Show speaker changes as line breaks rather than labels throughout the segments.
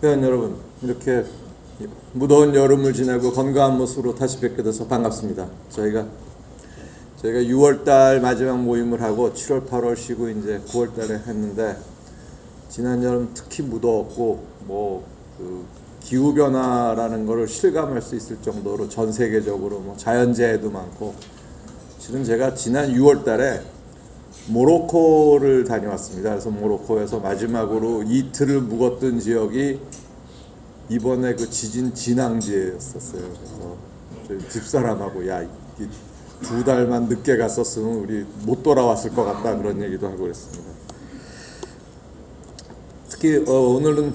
회원 여러분, 이렇게 무더운 여름을 지나고 건강한 모습으로 다시 뵙게 돼서 반갑습니다. 저희가 6월달 마지막 모임을 하고 7월, 8월 쉬고 이제 9월달에 했는데, 지난 여름 특히 무더웠고 그 기후 변화라는 것을 실감할 수 있을 정도로 전 세계적으로 자연재해도 많고, 실은 제가 지난 6월달에 모로코를 다녀왔습니다. 그래서 모로코에서 마지막으로 이틀을 묵었던 지역이 이번에 그 지진 진앙지였었어요. 그래서 저희 집사람하고 야, 2달만 늦게 갔었으면 우리 못 돌아왔을 것 같다, 그런 얘기도 하고 그랬습니다. 특히 오늘은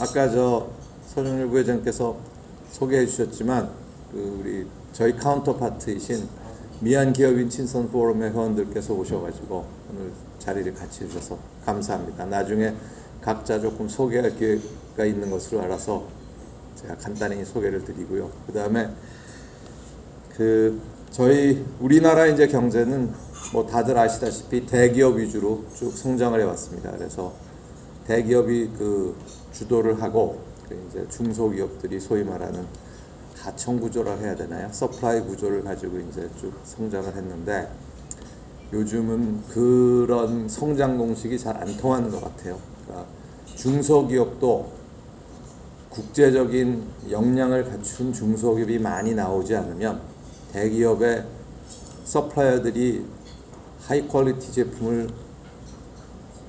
아까 서정일 부회장께서 소개해 주셨지만 저희 카운터파트이신 미얀 기업인 친선 포럼의 회원들께서 오셔가지고 오늘 자리를 같이 해주셔서 감사합니다. 나중에 각자 조금 소개할 기회가 있는 것으로 알아서 제가 간단히 소개를 드리고요. 그 다음에 저희 우리나라 이제 경제는 다들 아시다시피 대기업 위주로 쭉 성장을 해왔습니다. 그래서 대기업이 주도를 하고 이제 중소기업들이 소위 말하는 하청 구조를 해야 되나요? 서플라이 구조를 가지고 이제 쭉 성장을 했는데, 요즘은 그런 성장 공식이 잘 안 통하는 것 같아요. 그러니까 중소기업도 국제적인 역량을 갖춘 중소기업이 많이 나오지 않으면 대기업의 서플라이어들이 하이 퀄리티 제품을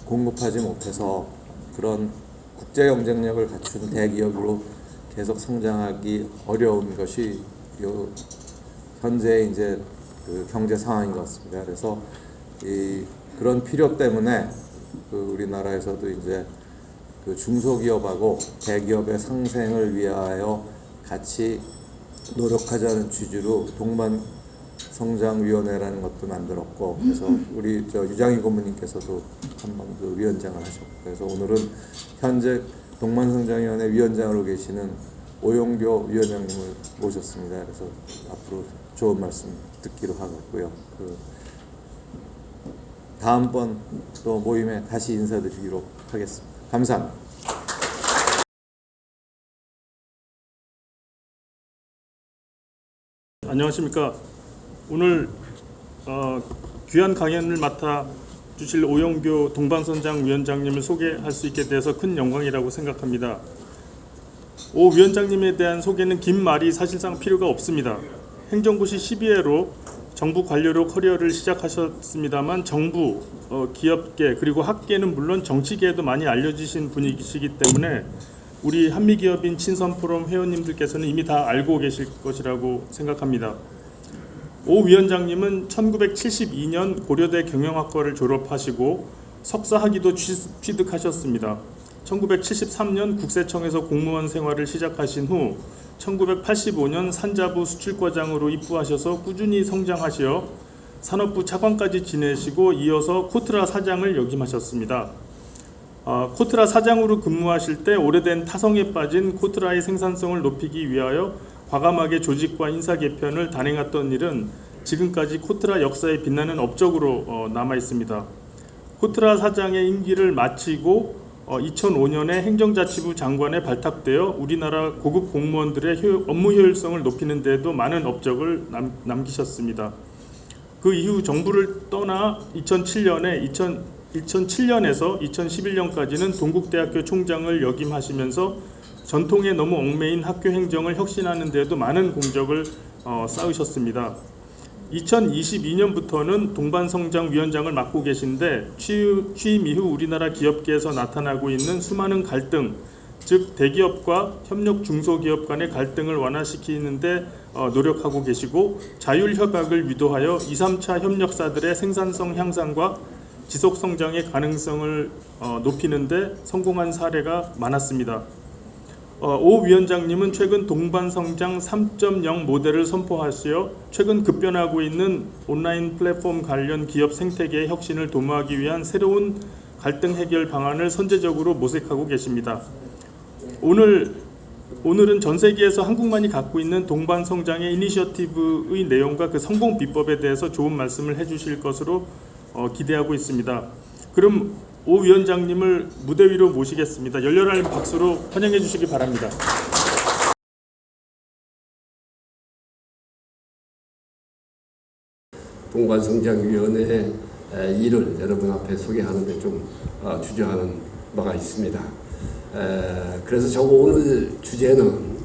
공급하지 못해서 그런 국제 경쟁력을 갖춘 대기업으로 계속 성장하기 어려운 것이 현재 이제 경제 상황인 것 같습니다. 그래서 그런 필요 때문에 우리나라에서도 이제 중소기업하고 대기업의 상생을 위하여 같이 노력하자는 취지로 동반성장위원회라는 것도 만들었고, 그래서 우리 유장희 고문님께서도 한번 위원장을 하셨고, 그래서 오늘은 현재 동반성장위원회 위원장으로 계시는 오용교 위원장님을 모셨습니다. 그래서 앞으로 좋은 말씀 듣기로 하겠고요. 다음번 또 모임에 다시 인사드리기로 하겠습니다. 감사합니다.
안녕하십니까. 오늘 귀한 강연을 맡아 주실 오용교 동반선장위원장님을 소개할 수 있게 돼서 큰 영광이라고 생각합니다. 오 위원장님에 대한 소개는 긴 말이 사실상 필요가 없습니다. 행정고시 12회로 정부 관료로 커리어를 시작하셨습니다만, 정부, 기업계 그리고 학계는 물론 정치계에도 많이 알려지신 분이시기 때문에 우리 한미기업인 친선포럼 회원님들께서는 이미 다 알고 계실 것이라고 생각합니다. 오 위원장님은 1972년 고려대 경영학과를 졸업하시고 석사학위도 취득하셨습니다. 1973년 국세청에서 공무원 생활을 시작하신 후 1985년 산자부 수출과장으로 입부하셔서 꾸준히 성장하시어 산업부 차관까지 지내시고 이어서 코트라 사장을 역임하셨습니다. 코트라 사장으로 근무하실 때 오래된 타성에 빠진 코트라의 생산성을 높이기 위하여 과감하게 조직과 인사 개편을 단행했던 일은 지금까지 코트라 역사에 빛나는 업적으로 남아 있습니다. 코트라 사장의 임기를 마치고 2005년에 행정자치부 장관에 발탁되어 우리나라 고급 공무원들의 업무 효율성을 높이는 데도 많은 업적을 남기셨습니다. 그 이후 정부를 떠나 2007년에서 2011년까지는 동국대학교 총장을 역임하시면서 전통에 너무 얽매인 학교 행정을 혁신하는 데도 많은 공적을 쌓으셨습니다. 2022년부터는 동반성장위원장을 맡고 계신데, 취임 이후 우리나라 기업계에서 나타나고 있는 수많은 갈등, 즉 대기업과 협력 중소기업 간의 갈등을 완화시키는 데 노력하고 계시고, 자율협약을 유도하여 2, 3차 협력사들의 생산성 향상과 지속성장의 가능성을 높이는 데 성공한 사례가 많았습니다. 오 위원장님은 최근 동반성장 3.0 모델을 선포하시어 최근 급변하고 있는 온라인 플랫폼 관련 기업 생태계의 혁신을 도모하기 위한 새로운 갈등 해결 방안을 선제적으로 모색하고 계십니다. 오늘은 전 세계에서 한국만이 갖고 있는 동반성장의 이니셔티브의 내용과 그 성공 비법에 대해서 좋은 말씀을 해주실 것으로 기대하고 있습니다. 그럼 오 위원장님을 무대 위로 모시겠습니다. 열렬한 박수로 환영해 주시기 바랍니다.
동반성장위원회의 일을 여러분 앞에 소개하는데 좀 주저하는 바가 있습니다. 그래서 저 오늘 주제는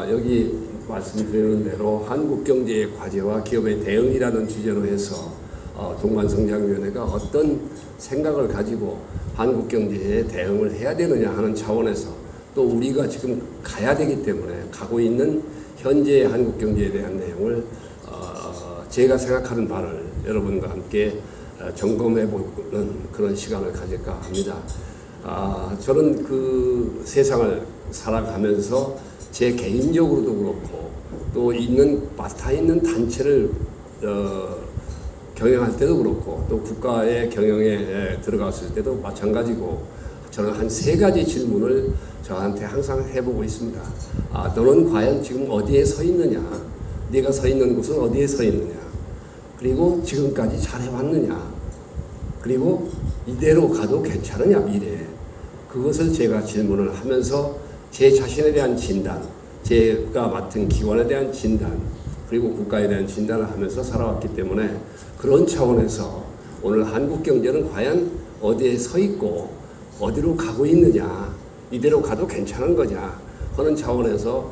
여기 말씀드리는 대로 한국 경제의 과제와 기업의 대응이라는 주제로 해서 동반성장위원회가 어떤 생각을 가지고 한국 경제에 대응을 해야 되느냐 하는 차원에서 또 우리가 지금 가야 되기 때문에 가고 있는 현재의 한국 경제에 대한 내용을 제가 생각하는 바를 여러분과 함께 점검해보는 그런 시간을 가질까 합니다. 저는 그 세상을 살아가면서 제 개인적으로도 그렇고 또 맡아 있는 단체를 경영할 때도 그렇고 또 국가의 경영에 들어갔을 때도 마찬가지고 저는 한 3가지 질문을 저한테 항상 해보고 있습니다. 너는 과연 지금 어디에 서 있느냐? 네가 서 있는 곳은 어디에 서 있느냐? 그리고 지금까지 잘해왔느냐? 그리고 이대로 가도 괜찮으냐 미래에? 그것을 제가 질문을 하면서 제 자신에 대한 진단, 제가 맡은 기관에 대한 진단, 그리고 국가에 대한 진단을 하면서 살아왔기 때문에 그런 차원에서 오늘 한국 경제는 과연 어디에 서 있고 어디로 가고 있느냐, 이대로 가도 괜찮은 거냐 하는 차원에서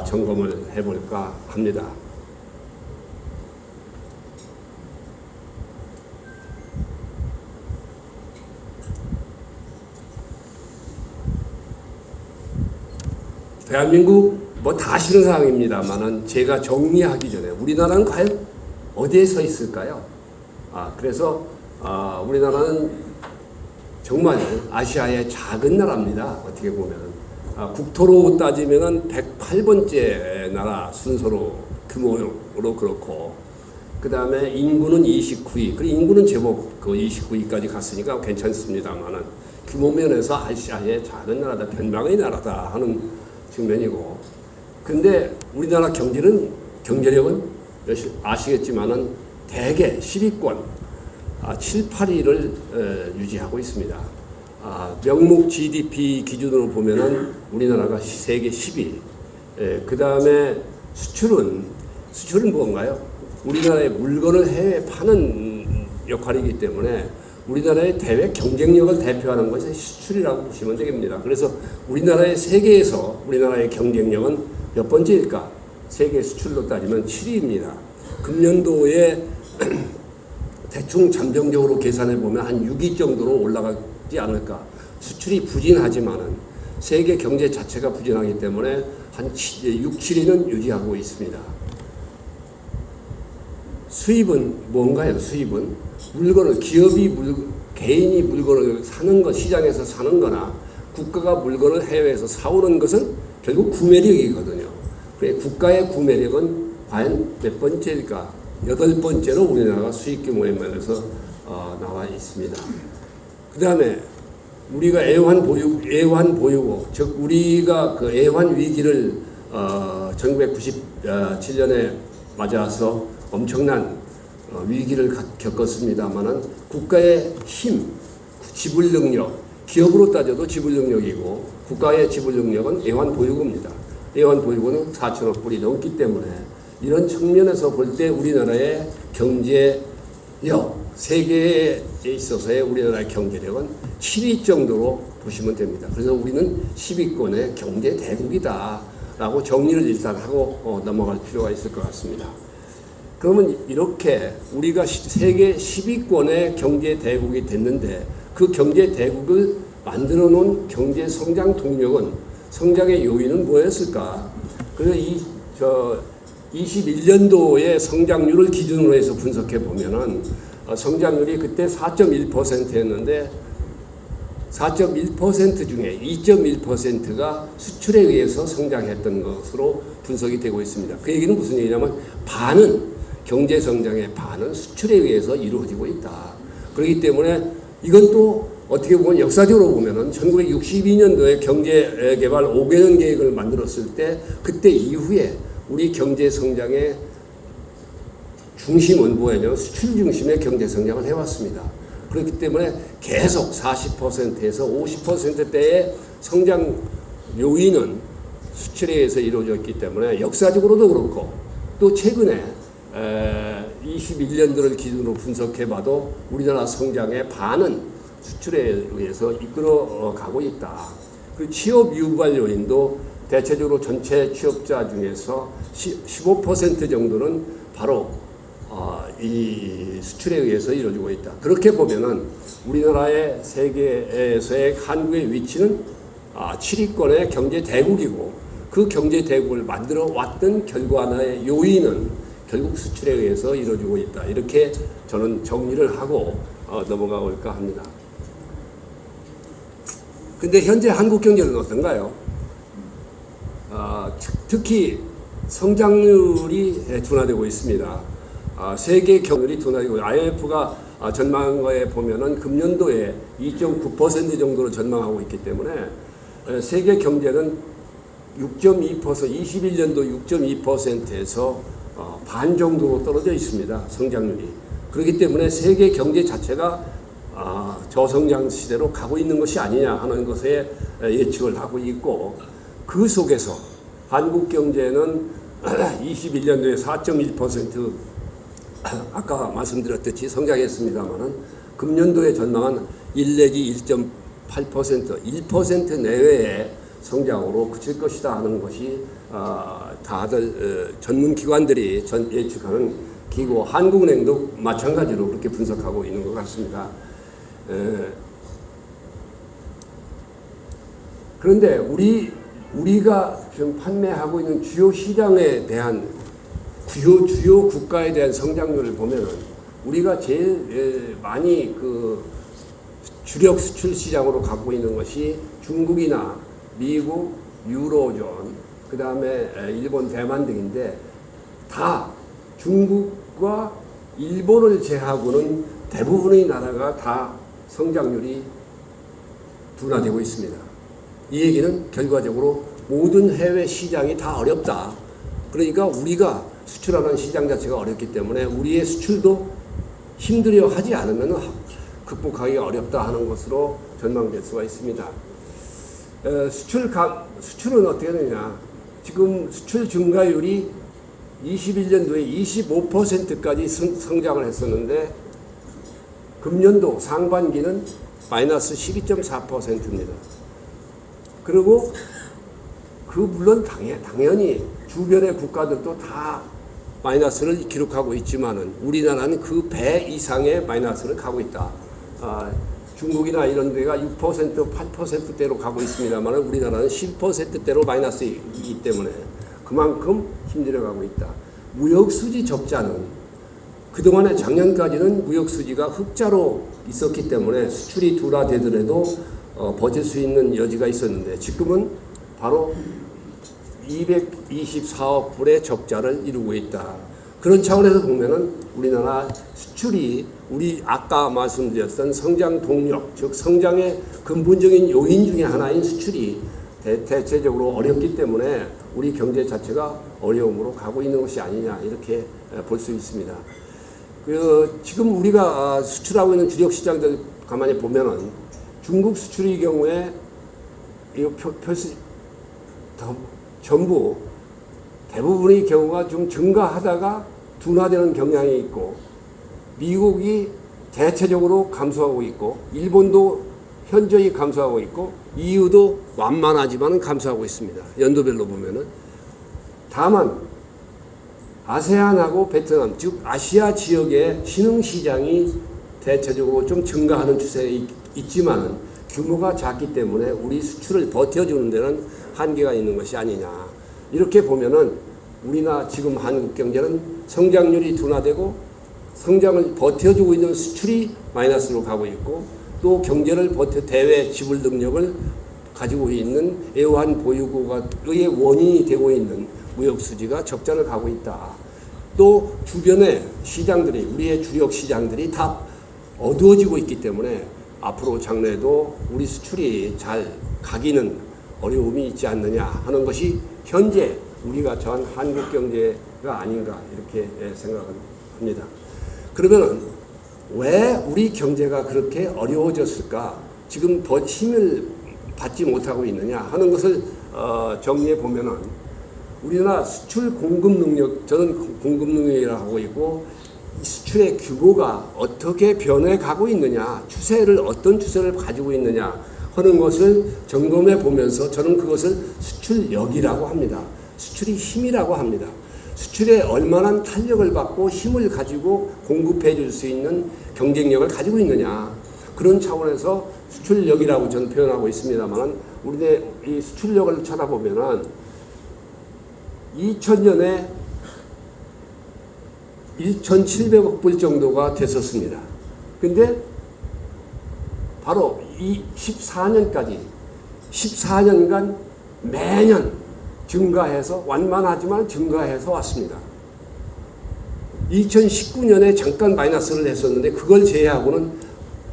점검을 해볼까 합니다. 대한민국 뭐 다 아시는 상황입니다만은 제가 정리하기 전에 우리나라는 과연 어디에 서 있을까요? 그래서 우리나라는 정말 아시아의 작은 나라입니다. 어떻게 보면 국토로 따지면은 108번째 나라 순서로 규모로 그렇고 그 다음에 인구는 29위. 그리고 인구는 제법 그 29위까지 갔으니까 괜찮습니다만은 규모 면에서 아시아의 작은 나라다, 변방의 나라다 하는 측면이고, 근데 우리나라 경제력은 아시겠지만은 대개 10위권 7, 8위를 유지하고 있습니다. 명목 GDP 기준으로 보면은 우리나라가 세계 10위. 그 다음에 수출은 뭔가요? 우리나라의 물건을 해외에 파는 역할이기 때문에 우리나라의 대외 경쟁력을 대표하는 것이 수출이라고 보시면 되겠습니다. 그래서 우리나라의 세계에서 우리나라의 경쟁력은 몇 번째일까? 세계 수출로 따지면 7위입니다. 금년도에 대충 잠정적으로 계산해 보면 한 6위 정도로 올라가지 않을까. 수출이 부진하지만은 세계 경제 자체가 부진하기 때문에 한 6, 7위는 유지하고 있습니다. 수입은 뭔가요? 수입은 개인이 물건을 사는 것, 시장에서 사는 거나 국가가 물건을 해외에서 사오는 것은 결국 구매력이거든요. 그래, 국가의 구매력은 과연 몇 번째일까? 8번째로 우리나라가 수입 규모의 면에서 나와 있습니다. 그 다음에 우리가 애환보유고, 즉 우리가 그 애환 위기를 1997년에 맞아서 엄청난 위기를 겪었습니다만은 국가의 힘, 지불 능력, 기업으로 따져도 지불 능력이고 국가의 지불 능력은 애환보유고입니다. 애환보유고는 4천억 불이 넘기 때문에 이런 측면에서 볼 때 우리나라의 경제력, 세계에 있어서의 우리나라의 경제력은 7위 정도로 보시면 됩니다. 그래서 우리는 10위권의 경제 대국이다라고 정리를 일단 하고 넘어갈 필요가 있을 것 같습니다. 그러면 이렇게 우리가 세계 10위권의 경제 대국이 됐는데 그 경제 대국을 만들어 놓은 경제 성장 동력은, 성장의 요인은 뭐였을까? 그래서 21년도의 성장률을 기준으로 해서 분석해 보면은 성장률이 그때 4.1%였는데 4.1% 중에 2.1%가 수출에 의해서 성장했던 것으로 분석이 되고 있습니다. 그 얘기는 무슨 얘기냐면 경제 성장의 반은 수출에 의해서 이루어지고 있다. 그렇기 때문에 이건 또 어떻게 보면 역사적으로 보면은 1962년도에 경제개발 5개년 계획을 만들었을 때 그때 이후에 우리 경제 성장의 중심은 뭐냐면 수출 중심의 경제 성장을 해왔습니다. 그렇기 때문에 계속 40%에서 50%대의 성장 요인은 수출에 의해서 이루어졌기 때문에 역사적으로도 그렇고 또 최근에 21년도를 기준으로 분석해봐도 우리나라 성장의 반은 수출에 의해서 이끌어 가고 있다. 그 취업 유발 요인도 대체적으로 전체 취업자 중에서 15% 정도는 바로 이 수출에 의해서 이루어지고 있다. 그렇게 보면은 우리나라의 세계에서의 한국의 위치는 7위권의 경제 대국이고 그 경제 대국을 만들어 왔던 결과의 요인은 결국 수출에 의해서 이루어지고 있다. 이렇게 저는 정리를 하고 넘어가 볼까 합니다. 근데 현재 한국 경제는 어떤가요? 특히 성장률이 둔화되고 있습니다. 세계 경률이 둔화되고 IMF가 전망에 보면은 금년도에 2.9% 정도로 전망하고 있기 때문에 세계 경제는 6.2% 21년도 6.2%에서 반 정도로 떨어져 있습니다. 성장률이. 그렇기 때문에 세계 경제 자체가 저성장 시대로 가고 있는 것이 아니냐 하는 것에 예측을 하고 있고 그 속에서 한국 경제는 21년도에 4.1% 아까 말씀드렸듯이 성장했습니다만은 금년도에 전망한 1 내지 1.8% 1% 내외의 성장으로 그칠 것이다 하는 것이 다들 전문 기관들이 예측하는 기고 한국은행도 마찬가지로 그렇게 분석하고 있는 것 같습니다. 그런데 우리가 지금 판매하고 있는 주요 시장에 대한 주요 국가에 대한 성장률을 보면은 우리가 제일 많이 그 주력 수출 시장으로 갖고 있는 것이 중국이나 미국, 유로존, 그 다음에 일본, 대만 등인데 다 중국과 일본을 제하고는 대부분의 나라가 다 성장률이 둔화되고 있습니다. 이 얘기는 결과적으로 모든 해외 시장이 다 어렵다. 그러니까 우리가 수출하는 시장 자체가 어렵기 때문에 우리의 수출도 힘들어 하지 않으면 극복하기 어렵다 하는 것으로 전망될 수가 있습니다. 수출은 어떻게 되냐. 지금 수출 증가율이 21년도에 25%까지 성장을 했었는데 금년도 상반기는 마이너스 12.4%입니다. 그리고 물론 당연히 주변의 국가들도 다 마이너스를 기록하고 있지만은 우리나라는 그 배 이상의 마이너스를 가고 있다. 중국이나 이런 데가 6%, 8%대로 가고 있습니다만 우리나라는 10%대로 마이너스이기 때문에 그만큼 힘들어가고 있다. 무역수지 적자는 그동안에 작년까지는 무역수지가 흑자로 있었기 때문에 수출이 둔화되더라도 버틸 수 있는 여지가 있었는데 지금은 바로 224억 불의 적자를 이루고 있다. 그런 차원에서 보면은 우리나라 수출이 우리 아까 말씀드렸던 성장 동력, 즉 성장의 근본적인 요인 중에 하나인 수출이 대체적으로 어렵기 때문에 우리 경제 자체가 어려움으로 가고 있는 것이 아니냐 이렇게 볼 수 있습니다. 지금 우리가 수출하고 있는 주력 시장들 가만히 보면은 중국 수출의 경우에 전부 대부분의 경우가 좀 증가하다가 둔화되는 경향이 있고 미국이 대체적으로 감소하고 있고 일본도 현저히 감소하고 있고 EU도 완만하지만 감소하고 있습니다. 연도별로 보면은. 다만 아세안하고 베트남 즉 아시아 지역의 신흥시장이 대체적으로 좀 증가하는 추세에 있지만 규모가 작기 때문에 우리 수출을 버텨주는 데는 한계가 있는 것이 아니냐. 이렇게 보면은 우리나 지금 한국 경제는 성장률이 둔화되고 성장을 버텨주고 있는 수출이 마이너스로 가고 있고 또 경제를 대외 지불 능력을 가지고 있는 애완 보유고의 원인이 되고 있는 무역수지가 적자를 가고 있다. 또 주변의 시장들이 우리의 주력 시장들이 다 어두워지고 있기 때문에 앞으로 장래에도 우리 수출이 잘 가기는 어려움이 있지 않느냐 하는 것이 현재 우리가 전 한국 경제가 아닌가 이렇게 생각합니다. 그러면은 왜 우리 경제가 그렇게 어려워졌을까? 지금 더 힘을 받지 못하고 있느냐 하는 것을 정리해 보면은 우리나라 수출 공급 능력, 저는 공급 능력이라고 하고 있고, 이 수출의 규모가 어떻게 변해가고 있느냐, 어떤 추세를 가지고 있느냐 하는 것을 점검해 보면서 저는 그것을 수출력이라고 합니다. 수출이 힘이라고 합니다. 수출에 얼마나 탄력을 받고 힘을 가지고 공급해 줄 수 있는 경쟁력을 가지고 있느냐, 그런 차원에서 수출력이라고 저는 표현하고 있습니다만, 우리의 이 수출력을 쳐다보면은 2000년에 1,700억 불 정도가 됐었습니다. 근데 바로 이 14년간 매년 증가해서, 완만하지만 증가해서 왔습니다. 2019년에 잠깐 마이너스를 했었는데 그걸 제외하고는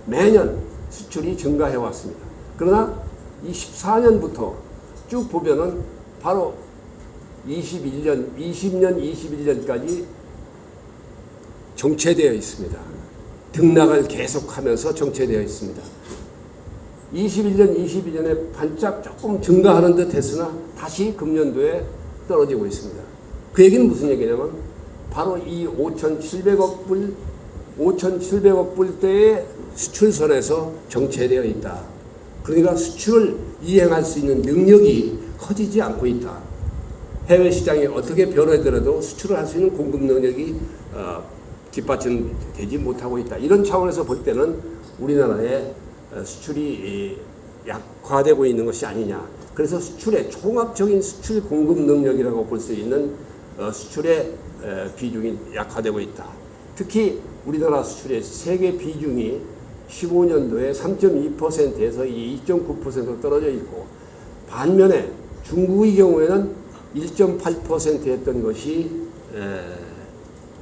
매년 수출이 증가해 왔습니다. 그러나 이 14년부터 쭉 보면은 바로 20년, 21년까지 정체되어 있습니다. 등락을 계속하면서 정체되어 있습니다. 21년, 22년에 반짝 조금 증가하는 듯 했으나 다시 금년도에 떨어지고 있습니다. 그 얘기는 무슨 얘기냐면 바로 이 5,700억 불대의 수출선에서 정체되어 있다. 그러니까 수출을 이행할 수 있는 능력이 커지지 않고 있다. 해외 시장이 어떻게 변하더라도 수출을 할 수 있는 공급 능력이 뒷받침되지 못하고 있다. 이런 차원에서 볼 때는 우리나라의 수출이 약화되고 있는 것이 아니냐. 그래서 수출의 총합적인 수출 공급 능력이라고 볼 수 있는 수출의 비중이 약화되고 있다. 특히 우리나라 수출의 세계 비중이 15년도에 3.2%에서 2.9%로 떨어져 있고, 반면에 중국의 경우에는 1.8%였던 것이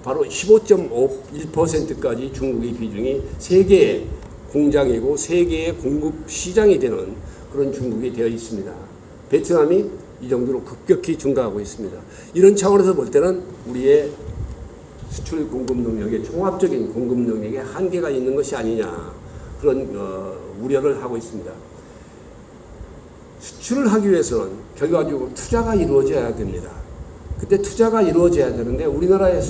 바로 15.1%까지 중국의 비중이 세계의 공장이고 세계의 공급 시장이 되는 그런 중국이 되어 있습니다. 베트남이 이 정도로 급격히 증가하고 있습니다. 이런 차원에서 볼 때는 우리의 수출 공급 능력의 종합적인 공급 능력에 한계가 있는 것이 아니냐, 그런 우려를 하고 있습니다. 수출을 하기 위해서는 결과적으로 투자가 이루어져야 됩니다. 그때 투자가 이루어져야 되는데 우리나라의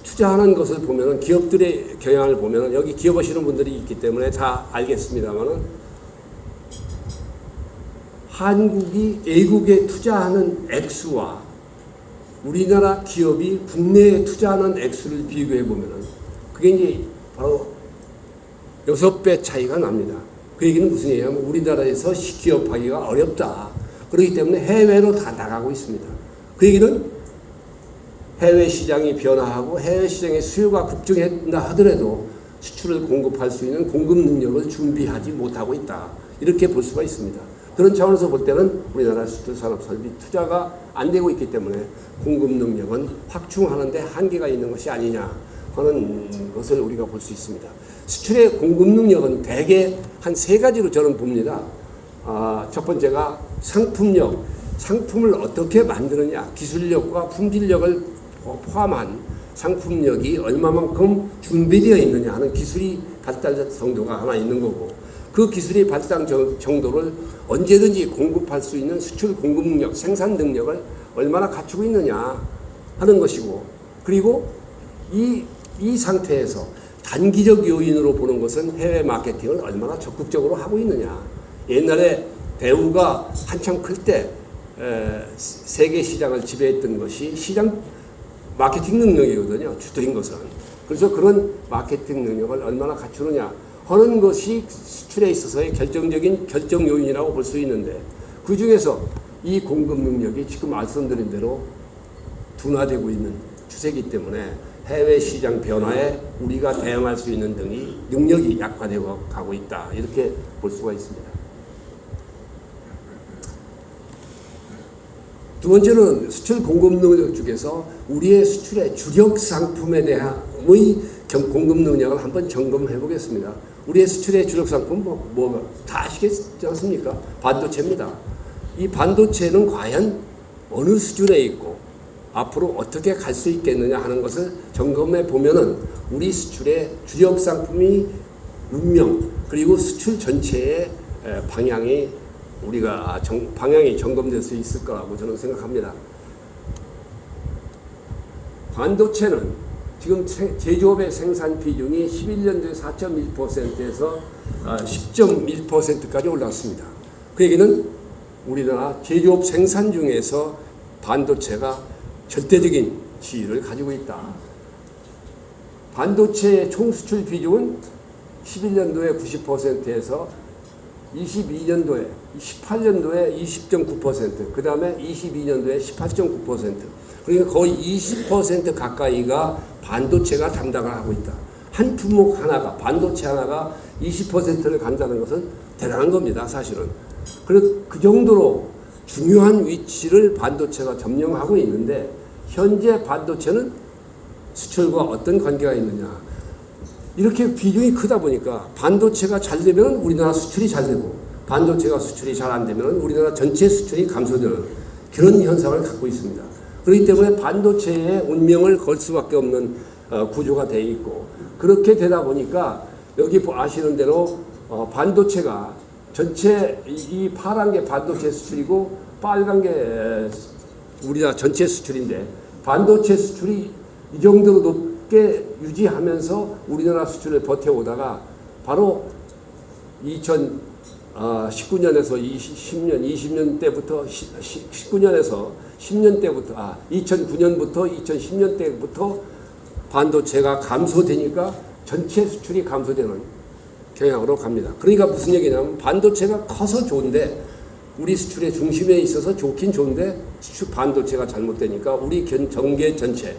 투자하는 것을 보면은, 기업들의 경향을 보면은, 여기 기업 하시는 분들이 있기 때문에 다 알겠습니다만은, 한국이 외국에 투자하는 액수와 우리나라 기업이 국내에 투자하는 액수를 비교해 보면은 그게 이제 바로 6배 차이가 납니다. 그 얘기는 무슨 얘기냐면 우리나라에서 기업하기가 어렵다. 그렇기 때문에 해외로 다 나가고 있습니다. 그 얘기는 해외 시장이 변화하고 해외 시장의 수요가 급증한다 하더라도 수출을 공급할 수 있는 공급 능력을 준비하지 못하고 있다. 이렇게 볼 수가 있습니다. 그런 차원에서 볼 때는 우리나라 수출 산업 설비 투자가 안 되고 있기 때문에 공급 능력은 확충하는데 한계가 있는 것이 아니냐 하는 것을 우리가 볼 수 있습니다. 수출의 공급 능력은 대개 한 3가지로 저는 봅니다. 첫 번째가 상품력, 상품을 어떻게 만드느냐, 기술력과 품질력을 포함한 상품력이 얼마만큼 준비되어 있느냐 하는 기술이 발달 정도가 하나 있는 거고, 그 기술이 발달 정도를 언제든지 공급할 수 있는 수출 공급 능력, 생산 능력을 얼마나 갖추고 있느냐 하는 것이고, 그리고 이 상태에서 단기적 요인으로 보는 것은 해외 마케팅을 얼마나 적극적으로 하고 있느냐. 옛날에 대우가 한참 클 때 세계 시장을 지배했던 것이 시장 마케팅 능력이거든요. 주도인 것은. 그래서 그런 마케팅 능력을 얼마나 갖추느냐 하는 것이 수출에 있어서의 결정적인 결정 요인이라고 볼 수 있는데, 그 중에서 이 공급 능력이 지금 말씀드린 대로 둔화되고 있는 추세이기 때문에 해외 시장 변화에 우리가 대응할 수 있는 등이 능력이 약화되고 가고 있다. 이렇게 볼 수가 있습니다. 두 번째는 수출 공급 능력 중에서 우리의 수출의 주력 상품에 대한 공급 능력을 한번 점검해 보겠습니다. 우리의 수출의 주력 상품 다 아시겠지 않습니까? 반도체입니다. 이 반도체는 과연 어느 수준에 있고 앞으로 어떻게 갈 수 있겠느냐 하는 것을 점검해 보면은 우리 수출의 주력 상품이 운명 그리고 수출 전체의 방향이 방향이 점검될 수 있을 거라고 저는 생각합니다. 반도체는 지금 제조업의 생산 비중이 11년도에 4.1%에서 10.1%까지 올랐습니다. 그 얘기는 우리나라 제조업 생산 중에서 반도체가 절대적인 지위를 가지고 있다. 반도체의 총수출 비중은 11년도에 90%에서 18년도에 20.9%, 그 다음에 22년도에 18.9%. 그러니까 거의 20% 가까이가 반도체가 담당을 하고 있다. 한 품목 하나가, 반도체 하나가 20%를 간다는 것은 대단한 겁니다, 사실은. 그래서 그 정도로 중요한 위치를 반도체가 점령하고 있는데, 현재 반도체는 수출과 어떤 관계가 있느냐. 이렇게 비중이 크다 보니까 반도체가 잘 되면 우리나라 수출이 잘 되고, 반도체가 수출이 잘 안 되면 우리나라 전체 수출이 감소되는 그런 현상을 갖고 있습니다. 그렇기 때문에 반도체의 운명을 걸 수밖에 없는 구조가 되어 있고, 그렇게 되다 보니까 여기 아시는 대로 반도체가 전체 이 파란 게 반도체 수출이고 빨간 게 우리나라 전체 수출인데, 반도체 수출이 이 정도로 높게 유지하면서 우리나라 수출을 버텨오다가 바로 2019년에서 20년 때부터 19년에서 10년 때부터 2009년부터 2010년 때부터 반도체가 감소되니까 전체 수출이 감소되는 경향으로 갑니다. 그러니까 무슨 얘기냐면 반도체가 커서 좋은데 우리 수출의 중심에 있어서 좋긴 좋은데 반도체가 잘못되니까 우리 경제 전체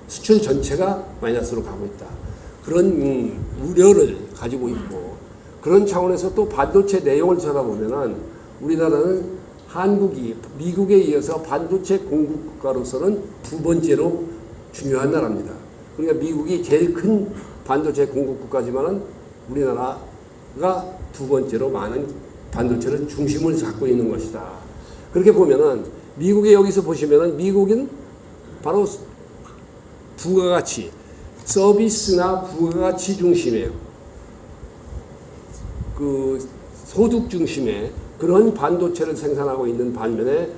수출 전체가 마이너스로 가고 있다. 그런 우려를 가지고 있고, 그런 차원에서 또 반도체 내용을 찾아보면은 우리나라는 한국이 미국에 이어서 반도체 공급국가로서는 두 번째로 중요한 나라입니다. 그러니까 미국이 제일 큰 반도체 공급국가지만은 우리나라가 두 번째로 많은 반도체를 중심을 잡고 있는 것이다. 그렇게 보면은 미국에 여기서 보시면은 미국은 바로 부가가치, 서비스나 부가가치 중심이에요. 그 소득 중심의 그런 반도체를 생산하고 있는 반면에,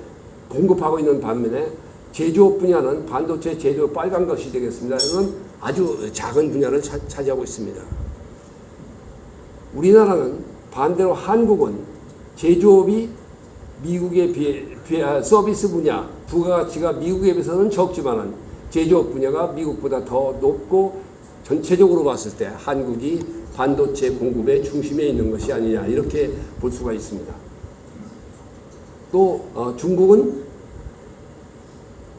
공급하고 있는 반면에 제조업 분야는 반도체 제조 빨간 것이 되겠습니다. 이건 아주 작은 분야를 차지하고 있습니다. 우리나라는 반대로 한국은 제조업이 미국에 비해 서비스 분야, 부가가치가 미국에 비해서는 적지만은 제조업 분야가 미국보다 더 높고, 전체적으로 봤을 때 한국이 반도체 공급의 중심에 있는 것이 아니냐, 이렇게 볼 수가 있습니다. 또 중국은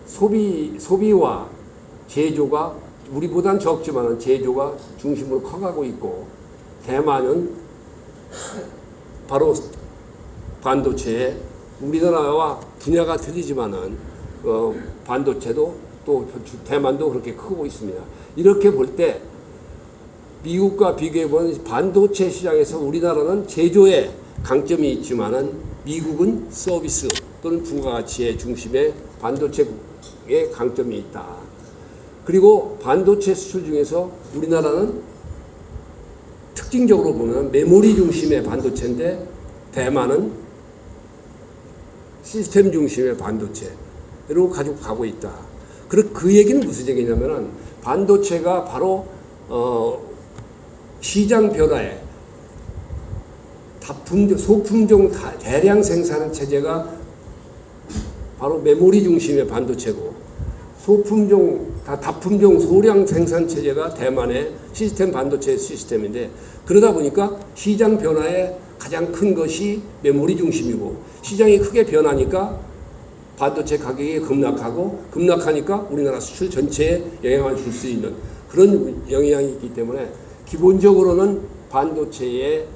소비와 제조가 우리보다는 적지만 제조가 중심으로 커가고 있고, 대만은 바로 반도체에 우리나라와 분야가 틀리지만은 반도체도 또 대만도 그렇게 크고 있습니다. 이렇게 볼 때 미국과 비교해보면 반도체 시장에서 우리나라는 제조에 강점이 있지만은 미국은 서비스 또는 부가가치의 중심에 반도체의 강점이 있다. 그리고 반도체 수출 중에서 우리나라는 특징적으로 보면 메모리 중심의 반도체인데, 대만은 시스템 중심의 반도체로 가지고 가고 있다. 그 얘기는 무슨 얘기냐면은 반도체가 바로 시장 변화에 소품종 대량 생산 체제가 바로 메모리 중심의 반도체고, 다품종 소량 생산 체제가 대만의 시스템 반도체 시스템인데, 그러다 보니까 시장 변화에 가장 큰 것이 메모리 중심이고, 시장이 크게 변하니까 반도체 가격이 급락하니까 우리나라 수출 전체에 영향을 줄 수 있는 그런 영향이 있기 때문에, 기본적으로는 반도체의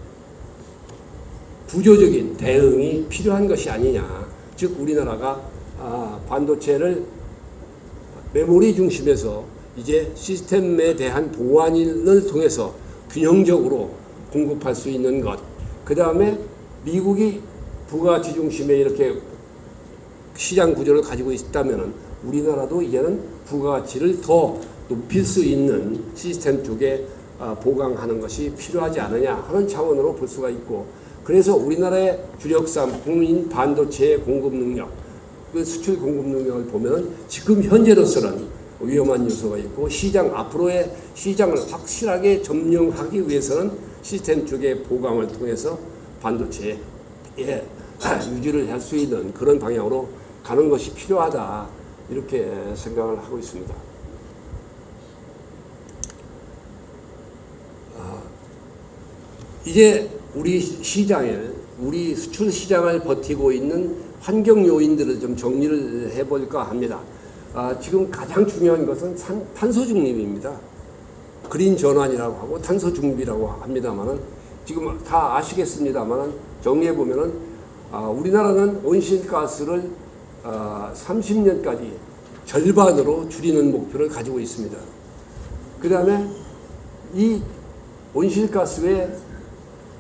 구조적인 대응이 필요한 것이 아니냐. 즉 우리나라가 반도체를 메모리 중심에서 이제 시스템에 대한 보완을 통해서 균형적으로 공급할 수 있는 것, 그 다음에 미국이 부가가치 중심의 이렇게 시장 구조를 가지고 있다면은 우리나라도 이제는 부가가치를 더 높일 수 있는 시스템 쪽에 보강하는 것이 필요하지 않느냐 하는 차원으로 볼 수가 있고, 그래서 우리나라의 주력 상품인 반도체의 공급 능력, 그 수출 공급 능력을 보면 지금 현재로서는 위험한 요소가 있고, 앞으로의 시장을 확실하게 점령하기 위해서는 시스템 쪽의 보강을 통해서 반도체에 유지를 할 수 있는 그런 방향으로 가는 것이 필요하다, 이렇게 생각을 하고 있습니다. 이제 우리 수출 시장을 버티고 있는 환경 요인들을 좀 정리를 해볼까 합니다. 지금 가장 중요한 것은 탄소 중립입니다. 그린 전환이라고 하고 탄소 중립이라고 합니다만은, 지금 다 아시겠습니다만은 정리해 보면은 우리나라는 온실가스를 30년까지 절반으로 줄이는 목표를 가지고 있습니다. 그 다음에 이 온실가스의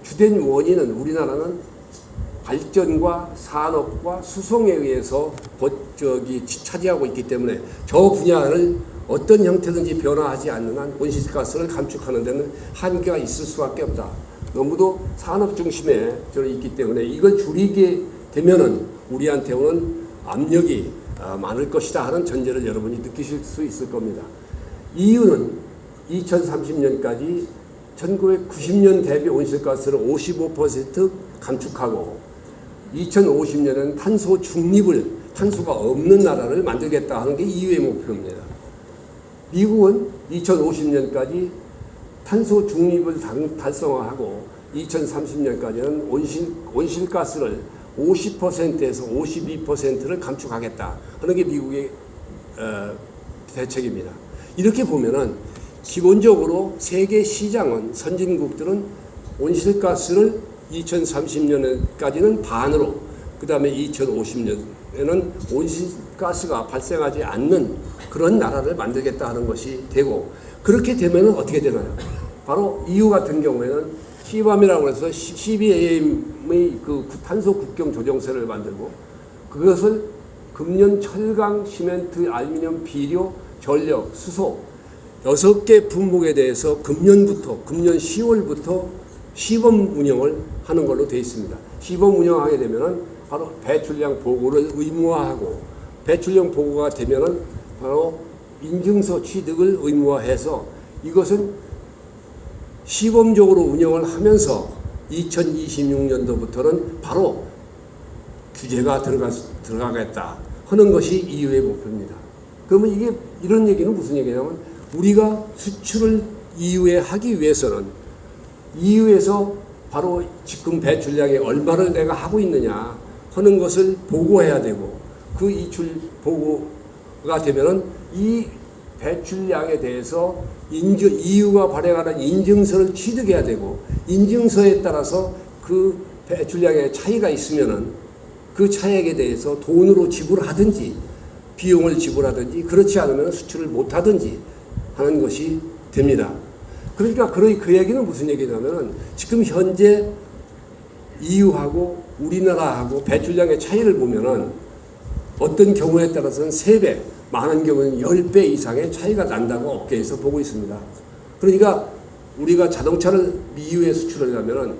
주된 원인은 우리나라는 발전과 산업과 수송에 의해서 차지하고 있기 때문에 저 분야를 어떤 형태든지 변화하지 않는 한 온실가스를 감축하는 데는 한계가 있을 수밖에 없다. 너무도 산업 중심에 있기 때문에 이걸 줄이게 되면은 우리한테 오는 압력이 많을 것이다 하는 전제를 여러분이 느끼실 수 있을 겁니다. 이유는 2030년까지 1990년 대비 온실가스를 55% 감축하고 2050년에는 탄소가 없는 나라를 만들겠다 하는 게 EU의 목표입니다. 미국은 2050년까지 탄소 중립을 달성하고 2030년까지는 온실가스를 50%에서 52%를 감축하겠다 하는 게 미국의 대책입니다. 이렇게 보면은 기본적으로 세계 시장은, 선진국들은 온실가스를 2030년까지는 반으로, 그 다음에 2050년에는 온실가스가 발생하지 않는 그런 나라를 만들겠다 하는 것이 되고, 그렇게 되면 어떻게 되나요? 바로 EU 같은 경우에는 CBAM이라고 해서 CBAM의 그 탄소 국경 조정세를 만들고, 그것을 금년, 철강, 시멘트, 알루미늄, 비료, 전력, 수소 6개 품목에 대해서 금년 10월부터 시범 운영을 하는 걸로 되어 있습니다. 시범 운영하게 되면은 바로 배출량 보고를 의무화하고, 배출량 보고가 되면은 바로 인증서 취득을 의무화해서 이것은 시범적으로 운영을 하면서 2026년도부터는 바로 규제가 들어가겠다 하는 것이 EU의 목표입니다. 그러면 이게 이런 얘기는 무슨 얘기냐면, 우리가 수출을 EU에 하기 위해서는 EU에서 바로 지금 배출량이 얼마를 내가 하고 있느냐 하는 것을 보고해야 되고, 그 이출 보고가 되면은 이 배출량에 대해서 EU가 발행하는 인증서를 취득해야 되고, 인증서에 따라서 그 배출량의 차이가 있으면은 그 차액에 대해서 돈으로 지불하든지 비용을 지불하든지, 그렇지 않으면 수출을 못하든지 하는 것이 됩니다. 그러니까 그 얘기는 무슨 얘기냐면, 지금 현재 EU하고 우리나라하고 배출량의 차이를 보면은 어떤 경우에 따라서는 3배, 많은 경우는 10배 이상의 차이가 난다고 업계에서 보고 있습니다. 그러니까 우리가 자동차를 EU에 수출을 하면은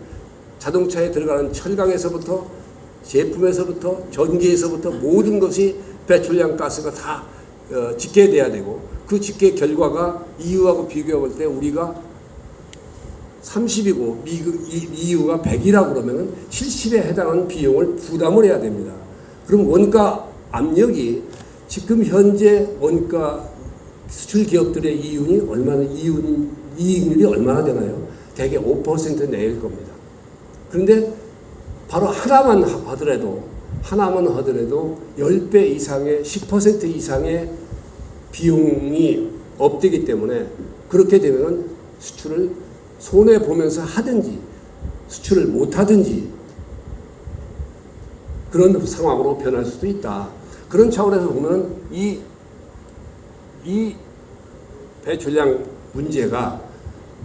자동차에 들어가는 철강에서부터 제품에서부터 전기에서부터 모든 것이 배출량 가스가 다 집계돼야 되고, 그 집계 결과가 EU하고 비교해 볼 때 우리가 30이고 EU가 100이라고 그러면 70에 해당하는 비용을 부담을 해야 됩니다. 그럼 원가 압력이 지금 현재 원가 수출 기업들의 이익률이 얼마나 되나요? 대개 5% 내일 겁니다. 그런데 바로 하나만 하더라도 10배 이상의 10% 이상의 비용이 업되기 때문에, 그렇게 되면 수출을 손해 보면서 하든지 수출을 못 하든지 그런 상황으로 변할 수도 있다. 그런 차원에서 보면 이 배출량 문제가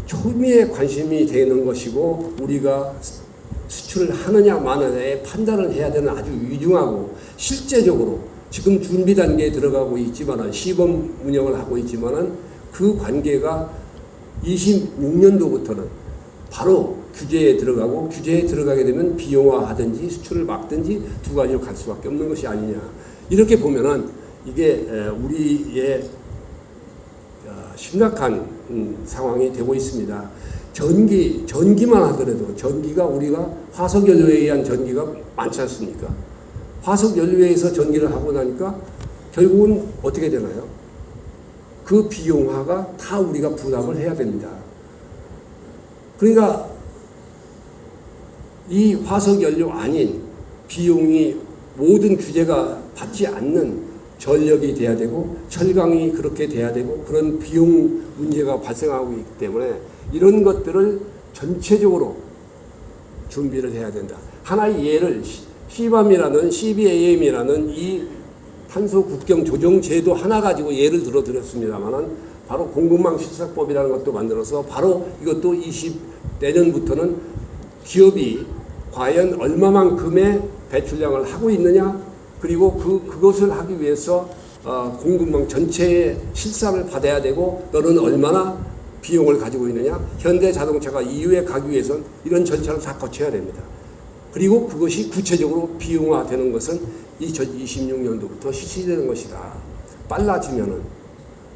초미에 관심이 되는 것이고, 우리가 수출을 하느냐 마느냐에 판단을 해야 되는 아주 유중하고 실제적으로 지금 준비 단계에 들어가고 있지만은 시범 운영을 하고 있지만은 그 관계가 26년도부터는 바로 규제에 들어가고 규제에 들어가게 되면 비용화하든지 수출을 막든지 두 가지로 갈 수밖에 없는 것이 아니냐. 이렇게 보면은 이게 우리의 심각한 상황이 되고 있습니다. 전기만 하더라도 전기가 우리가 화석연료에 의한 전기가 많지 않습니까? 화석연료에서 전기를 하고 나니까 결국은 어떻게 되나요? 그 비용화가 다 우리가 부담을 해야 됩니다. 그러니까 이 화석연료 아닌 비용이 모든 규제가 받지 않는 전력이 돼야 되고 철강이 그렇게 돼야 되고 그런 비용 문제가 발생하고 있기 때문에 이런 것들을 전체적으로 준비를 해야 된다. 하나의 예를 CBAM이라는 이 탄소 국경 조정 제도 하나 가지고 예를 들어 드렸습니다만은 바로 공급망 실사법이라는 것도 만들어서 바로 이것도 내년부터는 기업이 과연 얼마만큼의 배출량을 하고 있느냐, 그리고 그것을 하기 위해서 공급망 전체의 실사를 받아야 되고 너는 얼마나 비용을 가지고 있느냐. 현대자동차가 EU에 가기 위해서는 이런 절차를 다 거쳐야 됩니다. 그리고 그것이 구체적으로 비용화되는 것은 2026년도부터 실시되는 것이다. 빨라지면은.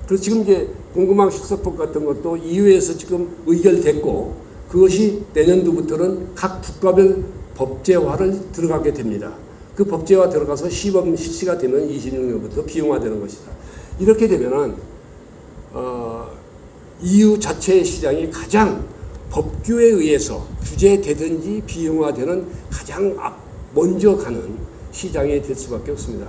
그래서 지금 이제 공급망 실사법 같은 것도 EU에서 지금 의결됐고 그것이 내년도부터는 각 국가별 법제화를 들어가게 됩니다. 그 법제화 들어가서 시범 실시가 되면 26년부터 비용화되는 것이다. 이렇게 되면은 EU 자체의 시장이 가장 법규에 의해서 규제되든지 비용화되는 가장 먼저 가는 시장이 될 수밖에 없습니다.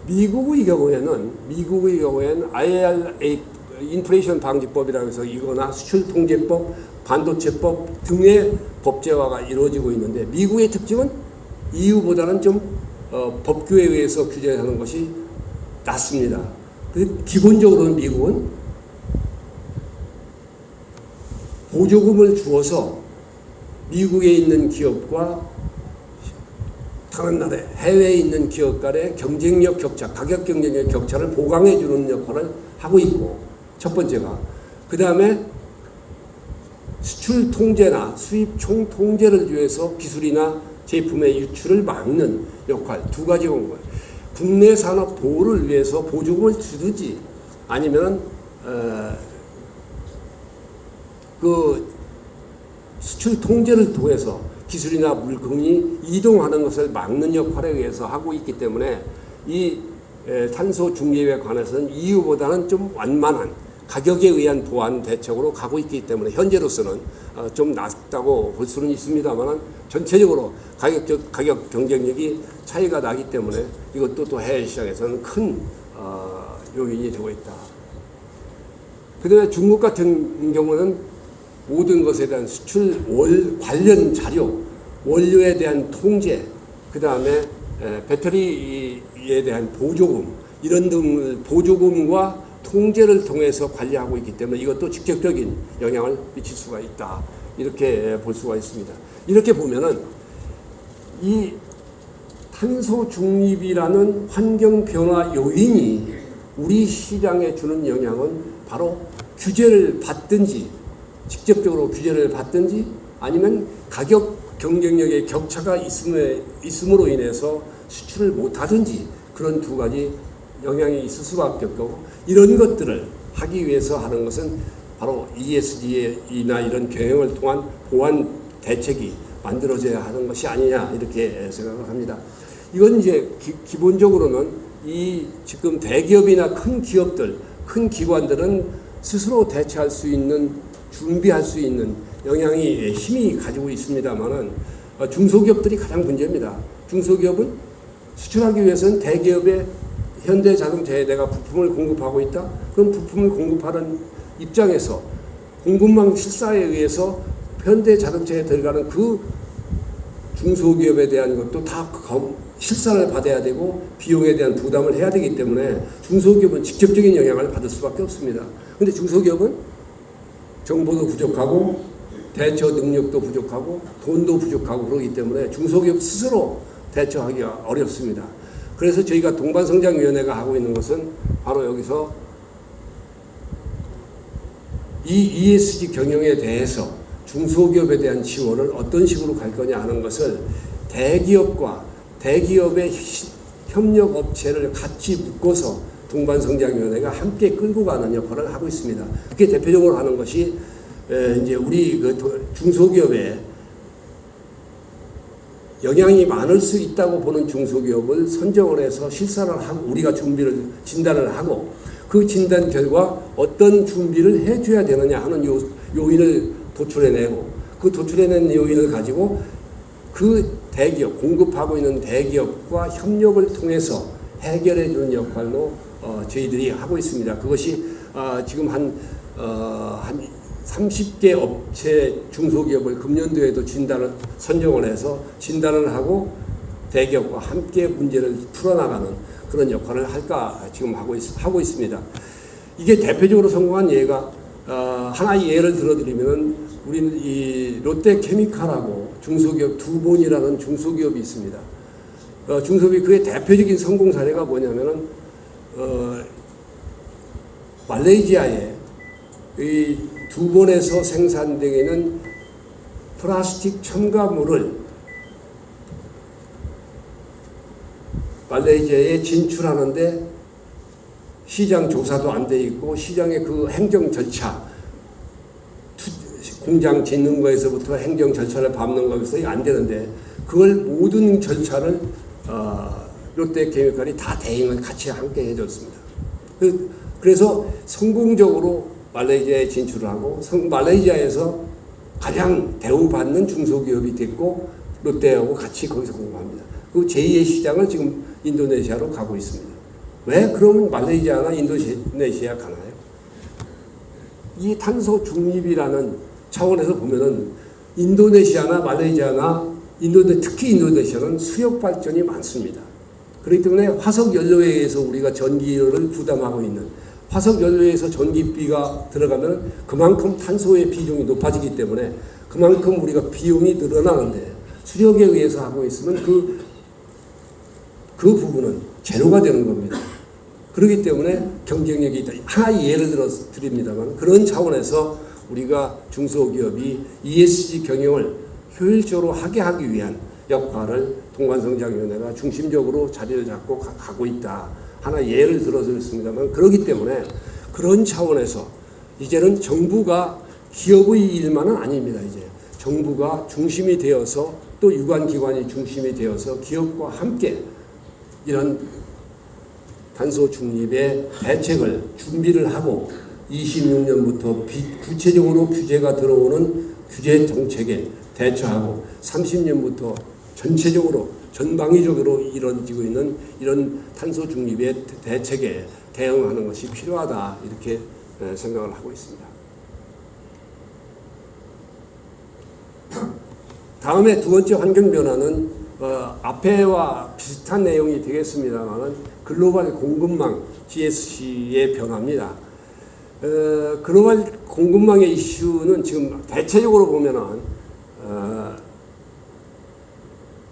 미국의 경우에는 IRA 인플레이션 방지법이라고 해서 이거나 수출 통제법, 반도체법 등의 법제화가 이루어지고 있는데 미국의 특징은 EU보다는 좀 법규에 의해서 규제하는 것이 낫습니다. 기본적으로는 미국은 보조금을 주어서 미국에 있는 기업과 다른 나라 해외에 있는 기업 간의 경쟁력 격차, 가격 경쟁력 격차를 보강해 주는 역할을 하고 있고 첫 번째가 그 다음에 수출 통제나 수입 총 통제를 위해서 기술이나 제품의 유출을 막는 역할 두 가지가 온 거예요. 국내 산업 보호를 위해서 보조금을 주든지 아니면 그 수출 통제를 통해서 기술이나 물건이 이동하는 것을 막는 역할에 의해서 하고 있기 때문에 이 탄소 중립에 관해서는 EU보다는 좀 완만한 가격에 의한 보완 대책으로 가고 있기 때문에 현재로서는 좀 낫다고 볼 수는 있습니다만 전체적으로 가격 경쟁력이 차이가 나기 때문에 이것도 또 해외 시장에서는 큰 요인이 되고 있다. 그다음에 중국 같은 경우는 모든 것에 대한 수출 관련 자료, 원료에 대한 통제, 그 다음에 배터리에 대한 보조금 이런 등 보조금과 통제를 통해서 관리하고 있기 때문에 이것도 직접적인 영향을 미칠 수가 있다. 이렇게 볼 수가 있습니다. 이렇게 보면은 이 탄소 중립이라는 환경 변화 요인이 우리 시장에 주는 영향은 바로 규제를 받든지 직접적으로 규제를 받든지 아니면 가격 경쟁력의 격차가 있음으로 인해서 수출을 못하든지 그런 두 가지 영향이 있을 수밖에 없고 이런 것들을 하기 위해서 하는 것은 바로 ESG나 이런 경영을 통한 보완 대책이 만들어져야 하는 것이 아니냐 이렇게 생각을 합니다. 이건 이제 기본적으로는 이 지금 대기업이나 큰 기업들, 큰 기관들은 스스로 대처할 수 있는 준비할 수 있는 영향이 힘이 가지고 있습니다만은 중소기업들이 가장 문제입니다. 중소기업은 수출하기 위해서는 대기업의 현대자동차에 내가 부품을 공급하고 있다. 그럼 부품을 공급하는 입장에서 공급망 실사에 의해서 현대자동차에 들어가는 그 중소기업에 대한 것도 다 실사를 받아야 되고 비용에 대한 부담을 해야 되기 때문에 중소기업은 직접적인 영향을 받을 수밖에 없습니다. 그런데 중소기업은 정보도 부족하고 대처 능력도 부족하고 돈도 부족하고 그러기 때문에 중소기업 스스로 대처하기가 어렵습니다. 그래서 저희가 동반성장위원회가 하고 있는 것은 바로 여기서 이 ESG 경영에 대해서 중소기업에 대한 지원을 어떤 식으로 갈 거냐 하는 것을 대기업과 대기업의 협력업체를 같이 묶어서 동반성장위원회가 함께 끌고 가는 역할을 하고 있습니다. 그게 대표적으로 하는 것이 이제 우리 그 중소기업에 영향이 많을 수 있다고 보는 중소기업을 선정을 해서 실사를 하고 우리가 진단을 하고 그 진단 결과 어떤 준비를 해줘야 되느냐 하는 요인을 도출해내고 그 도출해낸 요인을 가지고 그 대기업, 공급하고 있는 대기업과 협력을 통해서 해결해 주는 역할로 저희들이 하고 있습니다. 그것이 지금 한 30개 업체 중소기업을 금년도에도 선정을 해서 진단을 하고 대기업과 함께 문제를 풀어나가는 그런 역할을 할까 지금 하고 있습니다. 이게 대표적으로 성공한 예가 하나의 예를 들어드리면 우리는 이 롯데케미칼하고 중소기업 두본이라는 중소기업이 있습니다. 중소기업이 그의 대표적인 성공 사례가 뭐냐면은 말레이시아에 이 두본에서 생산되는 플라스틱 첨가물을 말레이시아에 진출하는데 시장 조사도 안 돼 있고 시장의 그 행정 절차 공장 짓는 거에서부터 행정 절차를 밟는 거에서 안 되는데 그걸 모든 절차를 롯데케미칼이 다 대응을 같이 함께 해줬습니다. 그래서 성공적으로 말레이시아에 진출을 하고 말레이시아에서 가장 대우받는 중소기업이 됐고 롯데하고 같이 거기서 공부합니다. 그 제2의 시장을 지금 인도네시아로 가고 있습니다. 왜 그러면 말레이시아나 인도네시아 가나요? 이 탄소 중립이라는 차원에서 보면은 인도네시아나 말레이시아나 특히 인도네시아는 수력 발전이 많습니다. 그렇기 때문에 화석 연료에 의해서 우리가 전기를 부담하고 있는 화석 연료에서 전기비가 들어가면 그만큼 탄소의 비중이 높아지기 때문에 그만큼 우리가 비용이 늘어나는데 수력에 의해서 하고 있으면 그 부분은 제로가 되는 겁니다. 그렇기 때문에 경쟁력이 있다. 하나의 예를 들어 드립니다만 그런 차원에서 우리가 중소기업이 ESG 경영을 효율적으로 하게 하기 위한 역할을 동반성장위원회가 중심적으로 자리를 잡고 가고 있다. 하나 예를 들어드렸습니다만 그렇기 때문에 그런 차원에서 이제는 정부가 기업의 일만은 아닙니다. 이제 정부가 중심이 되어서 또 유관기관이 중심이 되어서 기업과 함께 이런 탄소 중립의 대책을 준비를 하고 26년부터 구체적으로 규제가 들어오는 규제 정책에 대처하고 30년부터 전체적으로 전방위적으로 이루어지고 있는 이런 탄소 중립의 대책에 대응하는 것이 필요하다 이렇게 생각을 하고 있습니다. 다음에 두 번째 환경 변화는 앞에와 비슷한 내용이 되겠습니다만 글로벌 공급망 GSC의 변화입니다. 글로벌 공급망의 이슈는 지금 대체적으로 보면은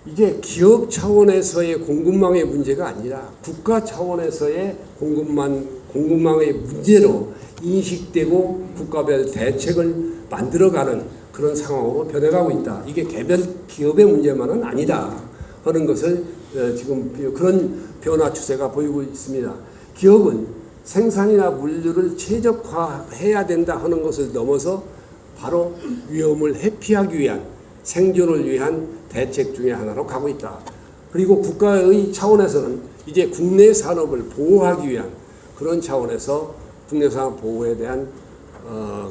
이게 기업 차원에서의 공급망의 문제가 아니라 국가 차원에서의 공급망의 문제로 인식되고 국가별 대책을 만들어가는 그런 상황으로 변해가고 있다. 이게 개별 기업의 문제만은 아니다 하는 것을 지금 그런 변화 추세가 보이고 있습니다. 기업은 생산이나 물류를 최적화해야 된다 하는 것을 넘어서 바로 위험을 회피하기 위한 생존을 위한 대책 중에 하나로 가고 있다. 그리고 국가의 차원에서는 이제 국내 산업을 보호하기 위한 그런 차원에서 국내 산업 보호에 대한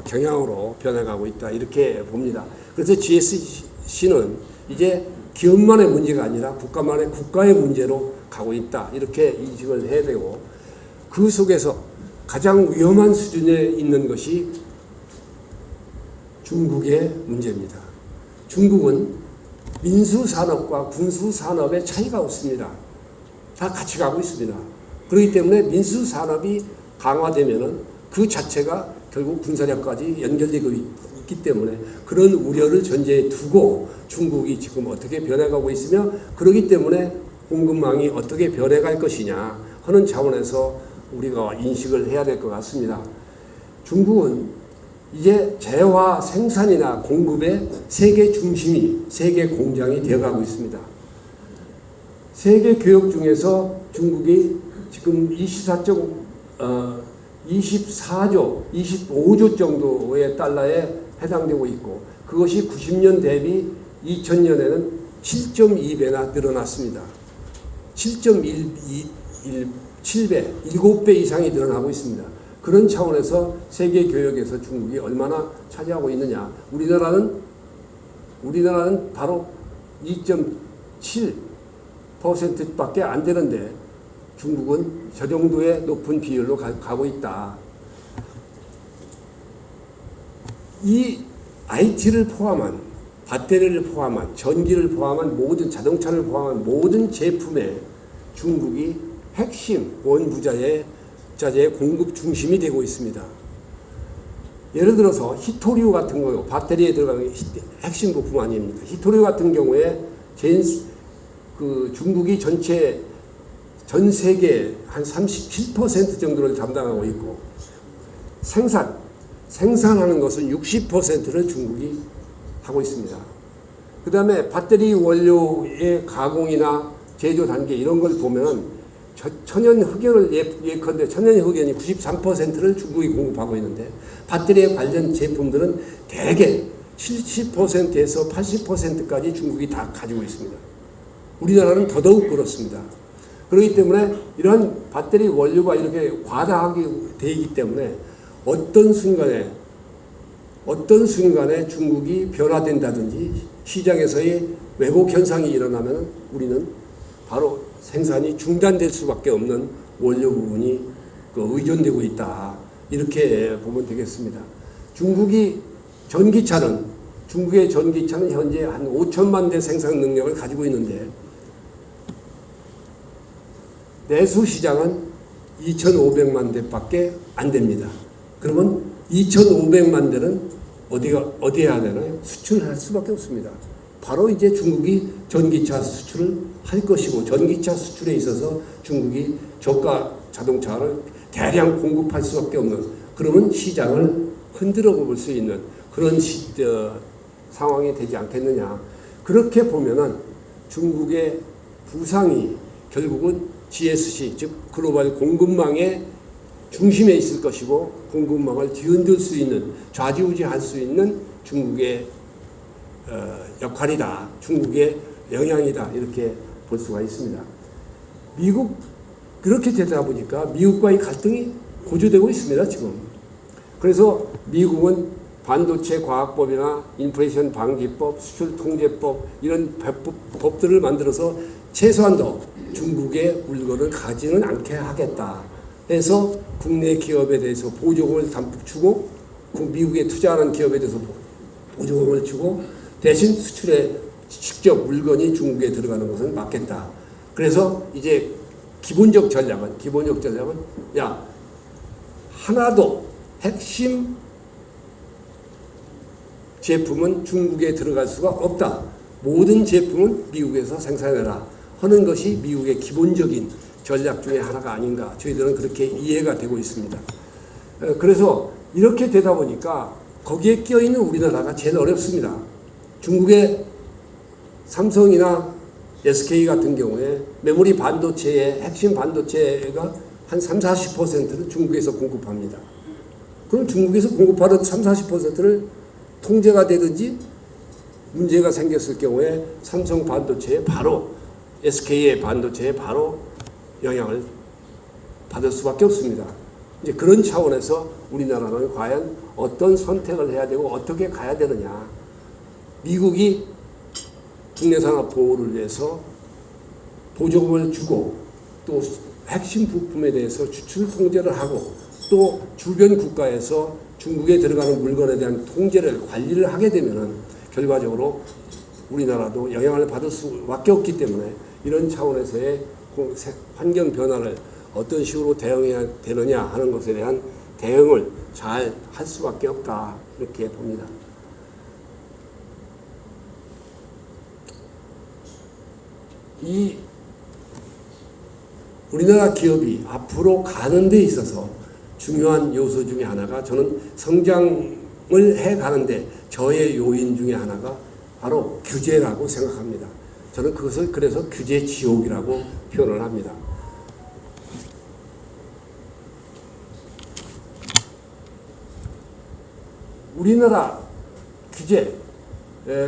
경향으로 변해가고 있다. 이렇게 봅니다. 그래서 GSC는 이제 기업만의 문제가 아니라 국가의 문제로 가고 있다. 이렇게 인식을 해야 되고 그 속에서 가장 위험한 수준에 있는 것이 중국의 문제입니다. 중국은 민수산업과 군수산업의 차이가 없습니다. 다 같이 가고 있습니다. 그렇기 때문에 민수산업이 강화되면은 그 자체가 결국 군사력까지 연결되고 있기 때문에 그런 우려를 전제에 두고 중국이 지금 어떻게 변해가고 있으며 그렇기 때문에 공급망이 어떻게 변해갈 것이냐 하는 차원에서 우리가 인식을 해야 될 것 같습니다. 중국은 이제 재화 생산이나 공급의 세계 중심이 세계 공장이 되어가고 있습니다. 세계 교역 중에서 중국이 지금 24조, 25조 정도의 달러에 해당되고 있고 그것이 90년 대비 2000년에는 7.2배나 늘어났습니다. 7.7배, 7배 이상이 늘어나고 있습니다. 그런 차원에서 세계 교역에서 중국이 얼마나 차지하고 있느냐. 우리나라는 바로 2.7%밖에 안 되는데 중국은 저 정도의 높은 비율로 가고 있다. 이 IT를 포함한 배터리를 포함한 전기를 포함한 모든 자동차를 포함한 모든 제품에 중국이 핵심 원부자재의 공급 중심이 되고 있습니다. 예를 들어서 히토리우 같은 거요. 배터리에 들어가는 핵심 부품 아닙니까? 히토리우 같은 경우에 중국이 전 세계 한 37% 정도를 담당하고 있고 생산하는 것은 60%를 중국이 하고 있습니다. 그 다음에 배터리 원료의 가공이나 제조 단계 이런 걸 보면 천연 흑연을 예컨대 천연 흑연이 93%를 중국이 공급하고 있는데 배터리에 관련 제품들은 대개 70%에서 80%까지 중국이 다 가지고 있습니다. 우리나라는 더더욱 그렇습니다. 그렇기 때문에 이러한 배터리 원료가 이렇게 과다하게 되기 때문에 어떤 순간에 중국이 변화된다든지 시장에서의 왜곡 현상이 일어나면 우리는 바로 생산이 중단될 수밖에 없는 원료 부분이 의존되고 있다. 이렇게 보면 되겠습니다. 중국의 전기차는 현재 한 5천만 대 생산 능력을 가지고 있는데 내수 시장은 2,500만 대밖에 안 됩니다. 그러면 2,500만 대는 어디에 해야 되나요? 수출할 수밖에 없습니다. 바로 이제 중국이 전기차 수출을 할 것이고 전기차 수출에 있어서 중국이 저가 자동차를 대량 공급할 수밖에 없는 그러면 시장을 흔들어 볼 수 있는 그런 상황이 되지 않겠느냐. 그렇게 보면은 중국의 부상이 결국은 GSC 즉 글로벌 공급망의 중심에 있을 것이고 공급망을 뒤흔들 수 있는 좌지우지할 수 있는 중국의 역할이다. 중국의 영향이다. 이렇게 볼 수가 있습니다. 그렇게 되다 보니까 미국과의 갈등이 고조되고 있습니다. 지금. 그래서 미국은 반도체 과학법이나 인플레이션 방지법, 수출 통제법 이런 법들을 만들어서 최소한도 중국의 물건을 가지는 않게 하겠다 해서 국내 기업에 대해서 보조금을 담뿍 주고 미국에 투자하는 기업에 대해서 보조금을 주고 대신 수출에 직접 물건이 중국에 들어가는 것은 막겠다. 그래서 이제 기본적 전략은 하나도 핵심 제품은 중국에 들어갈 수가 없다. 모든 제품은 미국에서 생산해라 하는 것이 미국의 기본적인 전략 중에 하나가 아닌가. 저희들은 그렇게 이해가 되고 있습니다. 그래서 이렇게 되다 보니까 거기에 껴있는 우리나라가 제일 어렵습니다. 중국의 삼성이나 SK 같은 경우에 메모리 반도체의 핵심 반도체가 한 30-40%를 중국에서 공급합니다. 그럼 중국에서 공급하는 30-40%를 통제가 되든지 문제가 생겼을 경우에 삼성 반도체에 바로 SK의 반도체에 바로 영향을 받을 수밖에 없습니다. 이제 그런 차원에서 우리나라는 과연 어떤 선택을 해야 되고 어떻게 가야 되느냐. 미국이 국내 산업 보호를 위해서 보조금을 주고 또 핵심 부품에 대해서 수출 통제를 하고 또 주변 국가에서 중국에 들어가는 물건에 대한 통제를 관리를 하게 되면은 결과적으로 우리나라도 영향을 받을 수밖에 없기 때문에 이런 차원에서의 환경 변화를 어떤 식으로 대응해야 되느냐 하는 것에 대한 대응을 잘 할 수밖에 없다 이렇게 봅니다. 이 우리나라 기업이 앞으로 가는 데 있어서 중요한 요소 중에 하나가 저는 성장을 해 가는데 저의 요인 중에 하나가 바로 규제라고 생각합니다. 저는 그것을 그래서 규제 지옥이라고 표현을 합니다. 우리나라 규제,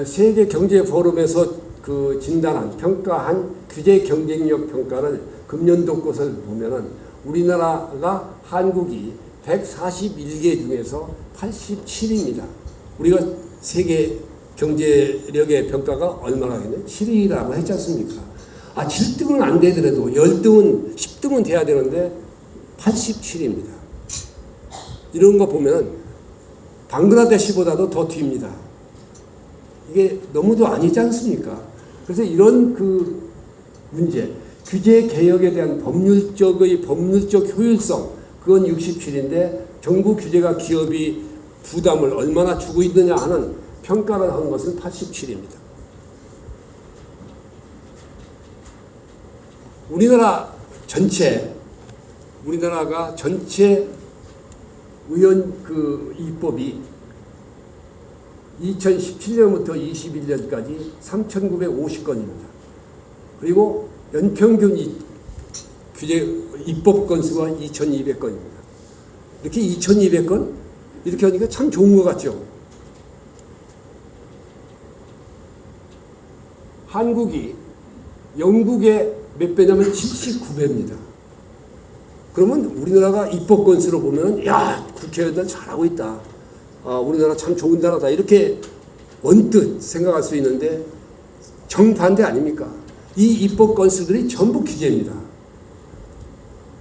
세계 경제 포럼에서 그 진단한 평가한 규제 경쟁력 평가를 금년도 것을 보면은 우리나라가 한국이 141개 중에서 87위입니다. 우리가 세계 경제력의 평가가 얼마나 했냐? 7위라고 했지 않습니까? 7등은 안 되더라도 10등은 10등은 돼야 되는데 87위입니다. 이런 거 보면 방글라데시보다도 더 뒤입니다. 이게 너무도 아니지 않습니까? 그래서 이런 그 문제, 규제 개혁에 대한 법률적 효율성, 그건 67인데 정부 규제가 기업이 부담을 얼마나 주고 있느냐 하는 평가를 한 것은 87입니다. 우리나라가 전체 의원 그 입법이 2017년부터 21년까지 3,950건입니다. 그리고 연평균 규제 입법 건수가 2,200건입니다. 이렇게 2,200건? 이렇게 하니까 참 좋은 것 같죠? 한국이 영국의 몇 배냐면 79배입니다. 그러면 우리나라가 입법 건수로 보면 야, 국회의원들 잘하고 있다. 우리나라 참 좋은 나라다. 이렇게 언뜻 생각할 수 있는데 정반대 아닙니까? 이 입법 건수들이 전부 규제입니다.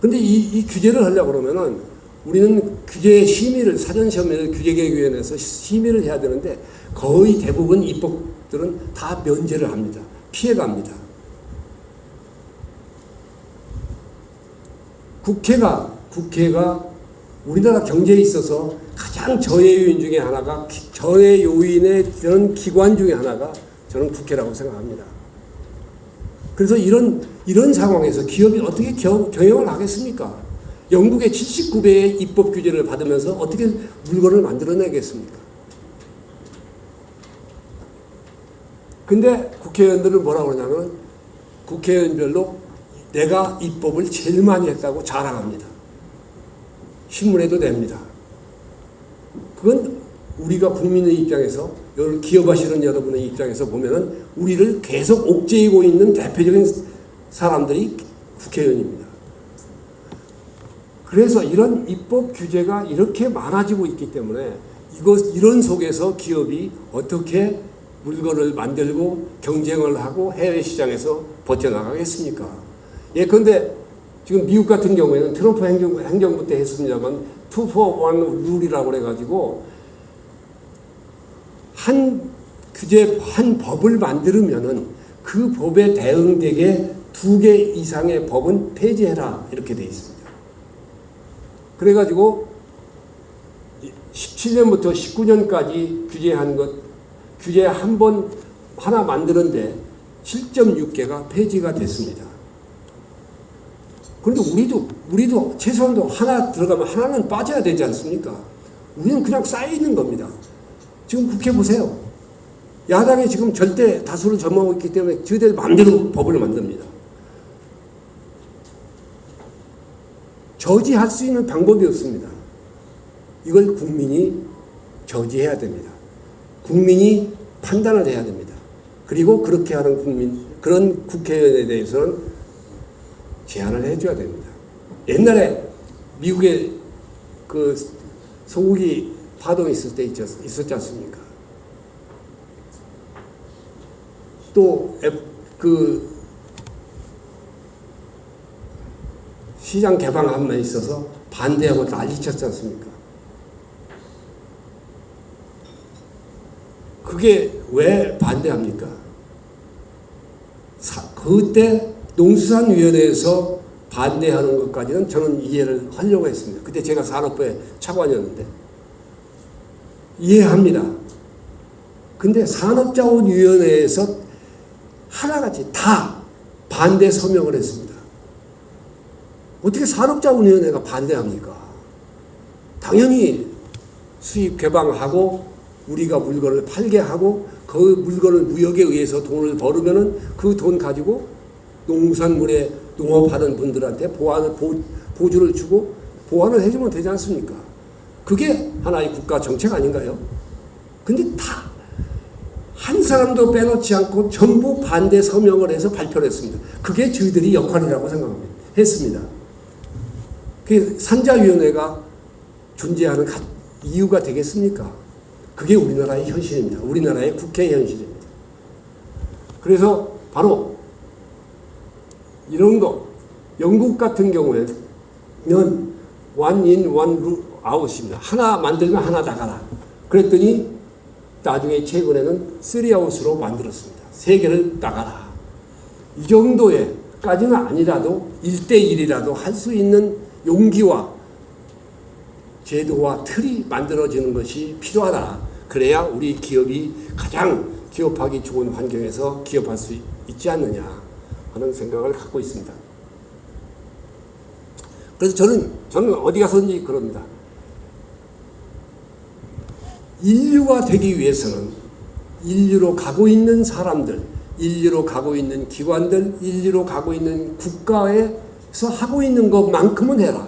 근데 이 규제를 하려고 그러면은 우리는 규제 심의를, 사전심의를 규제개혁위원회에서 심의를 해야 되는데 거의 대부분 입법들은 다 면제를 합니다. 피해갑니다. 국회가 우리나라 경제에 있어서 가장 저해 요인 중에 하나가, 저해 요인의 그런 기관 중에 하나가 저는 국회라고 생각합니다. 그래서 이런 상황에서 기업이 어떻게 경영을 하겠습니까? 영국의 79배의 입법 규제를 받으면서 어떻게 물건을 만들어내겠습니까? 근데 국회의원들은 뭐라고 그러냐면 국회의원별로 내가 입법을 제일 많이 했다고 자랑합니다. 신문에도 냅니다. 그건 우리가 국민의 입장에서, 기업하시는 여러분의 입장에서 보면은 우리를 계속 옥죄이고 있는 대표적인 사람들이 국회의원입니다. 그래서 이런 입법 규제가 이렇게 많아지고 있기 때문에 이런 속에서 기업이 어떻게 물건을 만들고 경쟁을 하고 해외 시장에서 버텨나가겠습니까? 예컨대 지금 미국 같은 경우에는 트럼프 행정부 때 했습니다만 2 for 1 룰이라고 그래가지고 한 법을 만들면은 그 법에 대응되게 2개 이상의 법은 폐지해라 이렇게 돼 있습니다. 그래가지고 17년부터 19년까지 규제 하나 만드는데 7.6개가 폐지가 됐습니다. 그런데 우리도 최소한도 하나 들어가면 하나는 빠져야 되지 않습니까? 우리는 그냥 쌓여있는 겁니다. 지금 국회 보세요. 야당이 지금 절대 다수를 점하고 있기 때문에 저희들 마음대로 법을 만듭니다. 저지할 수 있는 방법이 없습니다. 이걸 국민이 저지해야 됩니다. 국민이 판단을 해야 됩니다. 그리고 그렇게 하는 그런 국회의원에 대해서는 제한을 해줘야 됩니다. 옛날에 미국에 그 소고기 파동이 있을 때 있었지 않습니까? 또 그 시장 개방함에 있어서 반대하고 난리쳤지 않습니까? 그게 왜 반대합니까? 그때 농수산위원회에서 반대하는 것까지는 저는 이해를 하려고 했습니다. 그때 제가 산업부의 차관이었는데 이해합니다. 근데 산업자원위원회에서 하나같이 다 반대 서명을 했습니다. 어떻게 산업자원위원회가 반대합니까? 당연히 수입 개방하고 우리가 물건을 팔게 하고 그 물건을 무역에 의해서 돈을 벌으면은 그 돈 가지고 농산물에 농업하는 분들한테 보조를 주고 보완을 해주면 되지 않습니까? 그게 하나의 국가 정책 아닌가요? 근데 다 한 사람도 빼놓지 않고 전부 반대 서명을 해서 발표를 했습니다. 그게 저희들이 역할이라고 생각합니다. 했습니다. 그 산자위원회가 존재하는 이유가 되겠습니까? 그게 우리나라의 현실입니다. 우리나라의 국회 현실입니다. 그래서 바로 이런 거, 영국 같은 경우에는 one in, one out입니다. 하나 만들면 하나 나가라. 그랬더니 나중에 최근에는 3out으로 만들었습니다. 세 개를 나가라. 이 정도에까지는 아니라도 1대1이라도 할 수 있는 용기와 제도와 틀이 만들어지는 것이 필요하다. 그래야 우리 기업이 가장 기업하기 좋은 환경에서 기업할 수 있지 않느냐 하는 생각을 갖고 있습니다. 그래서 저는 어디 가서든지 그럽니다. 인류가 되기 위해서는 인류로 가고 있는 사람들, 인류로 가고 있는 기관들, 인류로 가고 있는 국가에서 하고 있는 것만큼은 해라.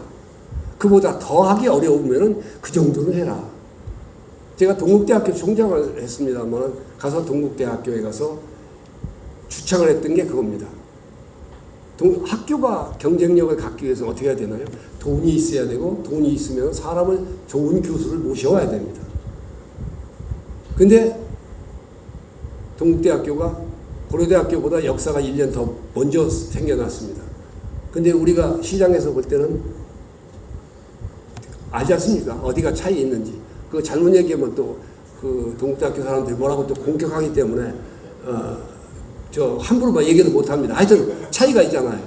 그보다 더 하기 어려우면 그 정도는 해라. 제가 동국대학교 총장을 했습니다만 가서 동국대학교에 가서 주창을 했던 게 그겁니다. 학교가 경쟁력을 갖기 위해서 어떻게 해야 되나요? 돈이 있어야 되고 돈이 있으면 사람을 좋은 교수를 모셔와야 됩니다. 근데 동국대학교가 고려대학교보다 역사가 1년 더 먼저 생겨났습니다. 근데 우리가 시장에서 볼 때는 알지 않습니까? 어디가 차이 있는지. 그 잘못 얘기하면 또 그 동국대학교 사람들이 뭐라고 또 공격하기 때문에 저 함부로 막 얘기도 못 합니다. 하여튼 차이가 있잖아요.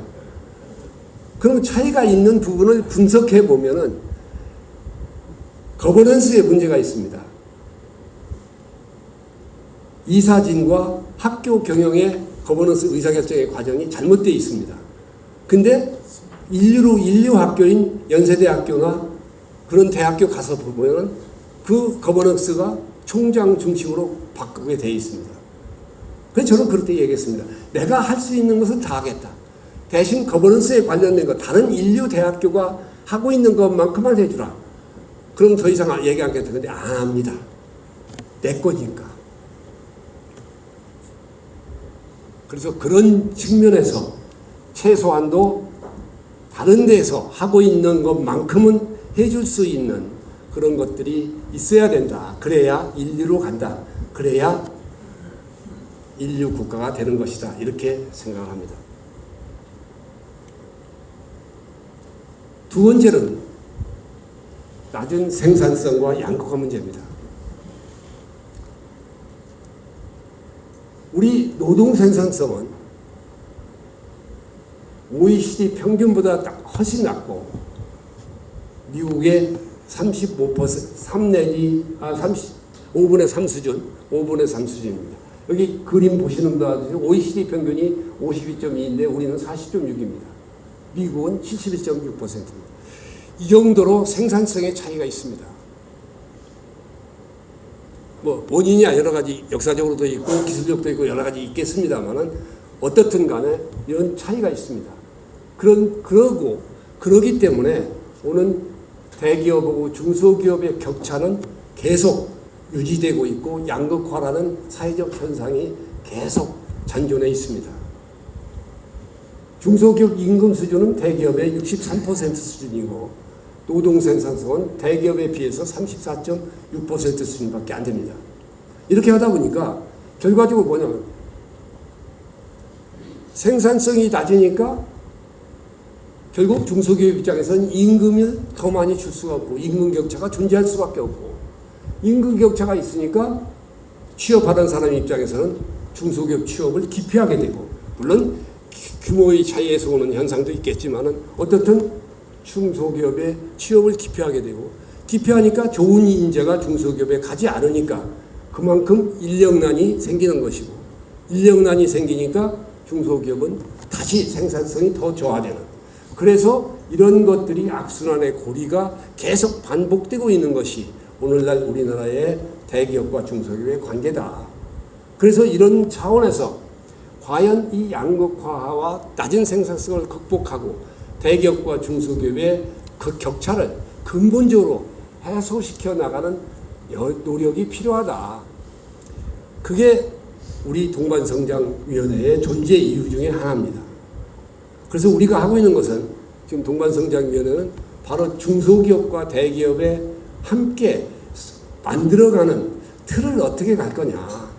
그럼 차이가 있는 부분을 분석해 보면은 거버넌스에 문제가 있습니다. 이사진과 학교 경영의 거버넌스 의사결정의 과정이 잘못되어 있습니다. 근데 인류 학교인 연세대학교나 그런 대학교 가서 보면 그 거버넌스가 총장 중심으로 바꾸게 되어 있습니다. 그래서 저는 그럴 때 얘기했습니다. 내가 할 수 있는 것은 다 하겠다. 대신 거버넌스에 관련된 것, 다른 인류 대학교가 하고 있는 것만큼만 해주라. 그럼 더 이상 얘기 안 하겠다. 근데 안 합니다. 내 거니까. 그래서 그런 측면에서 최소한도 다른 데서 하고 있는 것만큼은 해줄 수 있는 그런 것들이 있어야 된다. 그래야 인류로 간다. 그래야 인류 국가가 되는 것이다. 이렇게 생각을 합니다. 두 번째는 낮은 생산성과 양극화 문제입니다. 우리 노동 생산성은 OECD 평균보다 훨씬 낮고 미국의 35%, 5분의 3 수준, 5분의 3 수준입니다. 여기 그림 보시는 바 OECD 평균이 52.2인데 우리는 40.6입니다. 미국은 71.6%입니다. 이 정도로 생산성의 차이가 있습니다. 뭐 원인이야 여러 가지 역사적으로도 있고 기술력도 있고 여러 가지 있겠습니다만은 어떻든 간에 이런 차이가 있습니다. 그러기 때문에 오는 대기업하고 중소기업의 격차는 계속 유지되고 있고 양극화라는 사회적 현상이 계속 잔존해 있습니다. 중소기업 임금 수준은 대기업의 63% 수준이고 노동 생산성은 대기업에 비해서 34.6% 수준밖에 안 됩니다. 이렇게 하다 보니까 결과적으로 뭐냐면 생산성이 낮으니까 결국 중소기업 입장에서는 임금을 더 많이 줄 수가 없고 임금 격차가 존재할 수밖에 없고 임금 격차가 있으니까 취업하던 사람 입장에서는 중소기업 취업을 기피하게 되고 물론 규모의 차이에서 오는 현상도 있겠지만은 어떻든 중소기업의 취업을 기피하게 되고 기피하니까 좋은 인재가 중소기업에 가지 않으니까 그만큼 인력난이 생기는 것이고 인력난이 생기니까 중소기업은 다시 생산성이 더 저하되는 그래서 이런 것들이 악순환의 고리가 계속 반복되고 있는 것이 오늘날 우리나라의 대기업과 중소기업의 관계다. 그래서 이런 차원에서 과연 이 양극화와 낮은 생산성을 극복하고 대기업과 중소기업의 그 격차를 근본적으로 해소시켜 나가는 노력이 필요하다. 그게 우리 동반성장위원회의 존재 이유 중에 하나입니다. 그래서 우리가 하고 있는 것은 지금 동반성장위원회는 바로 중소기업과 대기업에 함께 만들어가는 틀을 어떻게 갈 거냐.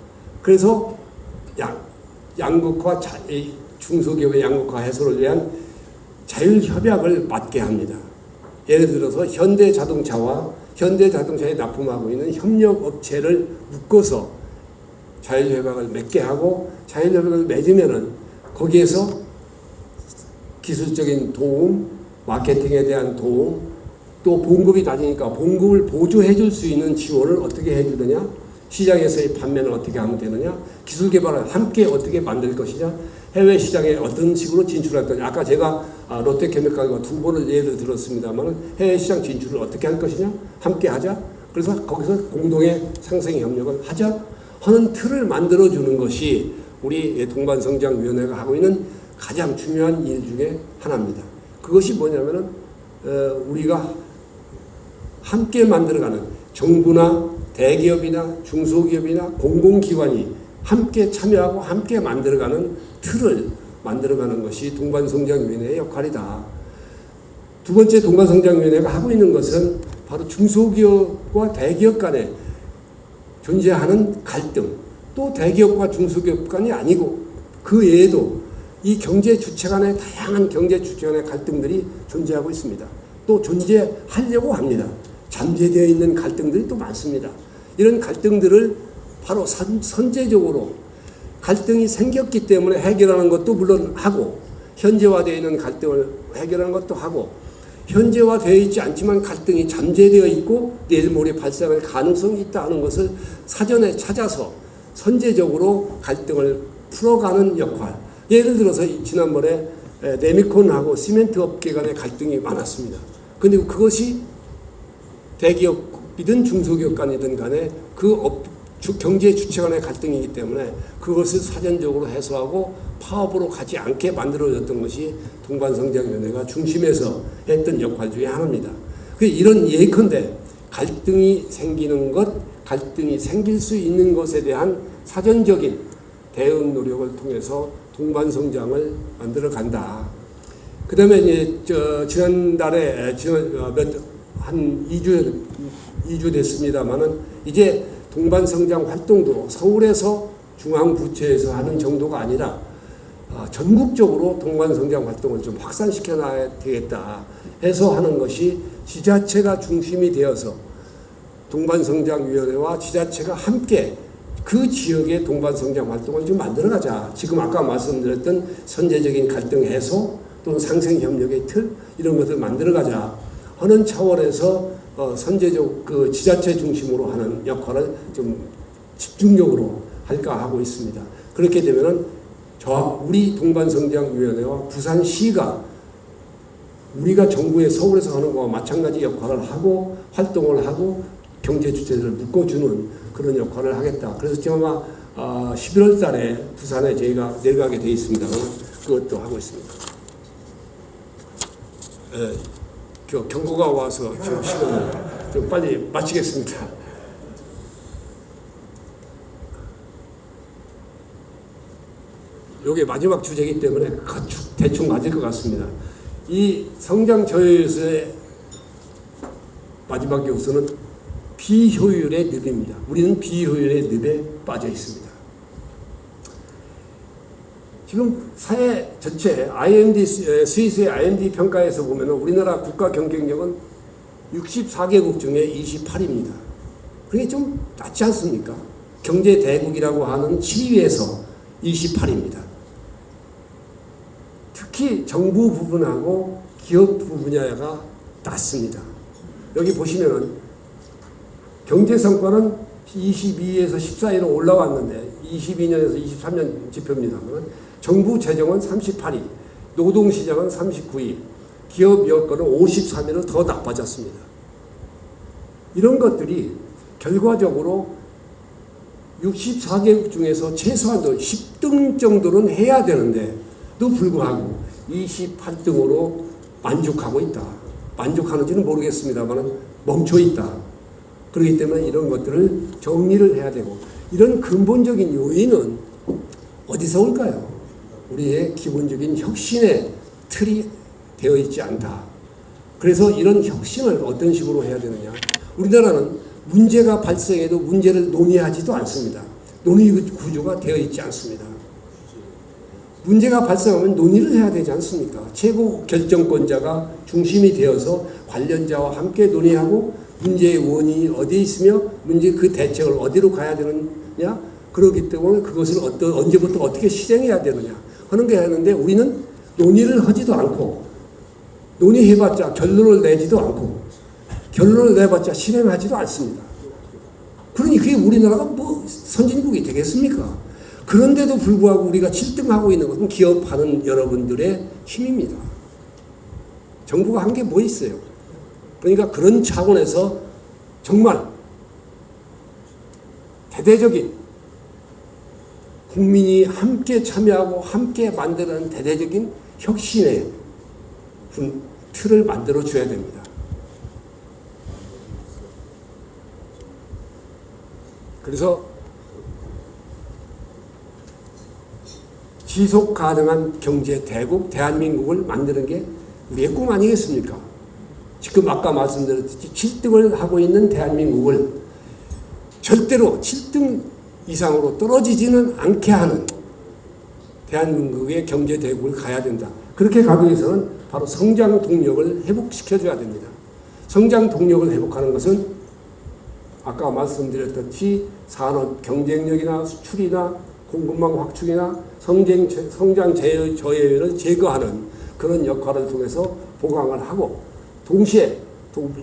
그래서 양극화, 중소기업의 양극화 해소를 위한 자율협약을 맞게 합니다. 예를 들어서 현대자동차에 납품하고 있는 협력업체를 묶어서 자율협약을 맺게 하고, 자율협약을 맺으면은 거기에서 기술적인 도움, 마케팅에 대한 도움, 또 봉급이 낮으니까 봉급을 보조해 줄 수 있는 지원을 어떻게 해 주느냐, 시장에서의 판매는 어떻게 하면 되느냐, 기술 개발을 함께 어떻게 만들 것이냐, 해외 시장에 어떤 식으로 진출할 거냐. 아까 제가 롯데케미칼과 두 번을 예를 들었습니다만 해외 시장 진출을 어떻게 할 것이냐, 함께 하자. 그래서 거기서 공동의 상생 협력을 하자 하는 틀을 만들어 주는 것이 우리 동반성장위원회가 하고 있는 가장 중요한 일 중에 하나입니다. 그것이 뭐냐면은 우리가 함께 만들어가는 정부나 대기업이나 중소기업이나 공공기관이 함께 참여하고 함께 만들어가는 틀을 만들어가는 것이 동반성장위원회의 역할이다. 두 번째, 동반성장위원회가 하고 있는 것은 바로 중소기업과 대기업 간에 존재하는 갈등, 또 대기업과 중소기업 간이 아니고 그 외에도 이 경제 주체 간의 다양한 경제 주체 간의 갈등들이 존재하고 있습니다. 또 존재하려고 합니다. 잠재되어 있는 갈등들이 또 많습니다. 이런 갈등들을 바로 선제적으로 갈등이 생겼기 때문에 해결하는 것도 물론 하고, 현재화되어 있는 갈등을 해결하는 것도 하고, 현재화되어 있지 않지만 갈등이 잠재되어 있고 내일 모레 발생할 가능성이 있다 하는 것을 사전에 찾아서 선제적으로 갈등을 풀어가는 역할. 예를 들어서 지난번에 레미콘하고 시멘트 업계 간의 갈등이 많았습니다. 그런데 그것이 대기업이든 중소기업 간이든 간에 경제 주체 간의 갈등이기 때문에 그것을 사전적으로 해소하고 파업으로 가지 않게 만들어졌던 것이 동반성장위원회가 중심에서 했던 역할 중에 하나입니다. 이런 예컨대 갈등이 생기는 것, 갈등이 생길 수 있는 것에 대한 사전적인 대응 노력을 통해서 동반성장을 만들어 간다. 그 다음에 이제 지난달에 한 2주 됐습니다만은 이제 동반성장 활동도 서울에서 중앙부처에서 하는 정도가 아니라 전국적으로 동반성장 활동을 좀 확산시켜 놔야 되겠다 해서 하는 것이 지자체가 중심이 되어서 동반성장위원회와 지자체가 함께 그 지역의 동반성장 활동을 좀 만들어가자. 지금 아까 말씀드렸던 선제적인 갈등 해소 또는 상생협력의 틀 이런 것을 만들어가자 하는 차원에서 선제적 그 지자체 중심으로 하는 역할을 좀 집중적으로 할까 하고 있습니다. 그렇게 되면은 우리 동반성장위원회와 부산시가 우리가 정부의 서울에서 하는 것과 마찬가지 역할을 하고 활동을 하고 경제 주체들을 묶어주는 그런 역할을 하겠다. 그래서 지금 아마 11월 달에 부산에 저희가 내려가게 되어 있습니다. 그것도 하고 있습니다. 경고가 와서 지금 시간을 좀 빨리 마치겠습니다. 이게 마지막 주제이기 때문에 대충 맞을 것 같습니다. 이 성장 저해에서의 마지막 요소는 비효율의 늪입니다. 우리는 비효율의 늪에 빠져 있습니다. 지금 사회 전체 스위스의 IMD 평가에서 보면 우리나라 국가 경쟁력은 64개국 중에 28입니다. 그게 좀 낮지 않습니까? 경제 대국이라고 하는 7위에서 28입니다. 특히 정부 부분하고 기업 분야가 낮습니다. 여기 보시면은 경제 성과는 22에서 14위로 올라왔는데 22년에서 23년 지표입니다만 정부 재정은 38위, 노동시장은 39위, 기업 여건은 53위로 더 나빠졌습니다. 이런 것들이 결과적으로 64개국 중에서 최소한도 10등 정도는 해야 되는데도 불구하고 28등으로 만족하고 있다. 만족하는지는 모르겠습니다만 멈춰 있다. 그렇기 때문에 이런 것들을 정리를 해야 되고, 이런 근본적인 요인은 어디서 올까요? 우리의 기본적인 혁신의 틀이 되어 있지 않다. 그래서 이런 혁신을 어떤 식으로 해야 되느냐. 우리나라는 문제가 발생해도 문제를 논의하지도 않습니다. 논의 구조가 되어 있지 않습니다. 문제가 발생하면 논의를 해야 되지 않습니까? 최고 결정권자가 중심이 되어서 관련자와 함께 논의하고 문제의 원인이 어디에 있으며 문제 그 대책을 어디로 가야 되느냐. 그렇기 때문에 그것을 언제부터 어떻게 실행해야 되느냐 하는 게 하는데, 우리는 논의를 하지도 않고 논의해봤자 결론을 내지도 않고 결론을 내봤자 실행하지도 않습니다. 그러니 그게 우리나라가 뭐 선진국이 되겠습니까? 그런데도 불구하고 우리가 7등하고 있는 것은 기업하는 여러분들의 힘입니다. 정부가 한 게 뭐 있어요? 그러니까 그런 차원에서 정말 대대적인 국민이 함께 참여하고 함께 만드는 대대적인 혁신의 틀을 만들어 줘야 됩니다. 그래서 지속 가능한 경제 대국 대한민국을 만드는 게 우리의 꿈 아니겠습니까? 지금 아까 말씀드렸듯이 7등을 하고 있는 대한민국을 절대로 7등 이상으로 떨어지지는 않게 하는 대한민국의 경제 대국을 가야 된다. 그렇게 가기 위해서는 바로 성장 동력을 회복시켜줘야 됩니다. 성장 동력을 회복하는 것은 아까 말씀드렸듯이 산업 경쟁력이나 수출이나 공급망 확충이나 성장 저해율을 제거하는 그런 역할을 통해서 보강을 하고, 동시에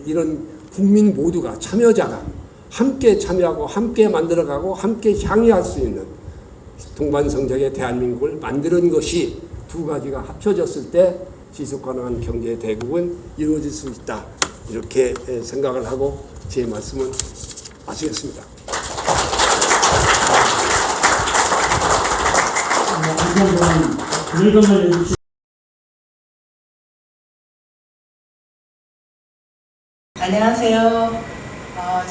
이런 국민 모두가 참여자가 함께 참여하고 함께 만들어가고 함께 향유할 수 있는 동반성장의 대한민국을 만드는 것이 두 가지가 합쳐졌을 때 지속가능한 경제 대국은 이루어질 수 있다. 이렇게 생각을 하고 제 말씀을 마치겠습니다.
안녕하세요.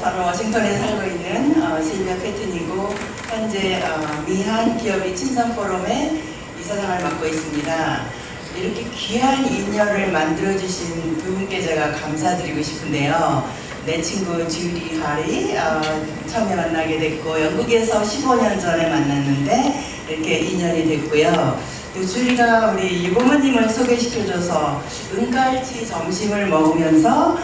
저는 워싱턴에 살고 있는 실비아 패튼이고 현재 미한 기업인 친선 포럼의 이사장을 맡고 있습니다. 이렇게 귀한 인연을 만들어주신 두 분께 제가 감사드리고 싶은데요. 내 친구 주리 가리 처음에 만나게 됐고 영국에서 15년 전에 만났는데 이렇게 인연이 됐고요. 주리가 우리 유고모님을 소개시켜줘서 은갈치 점심을 먹으면서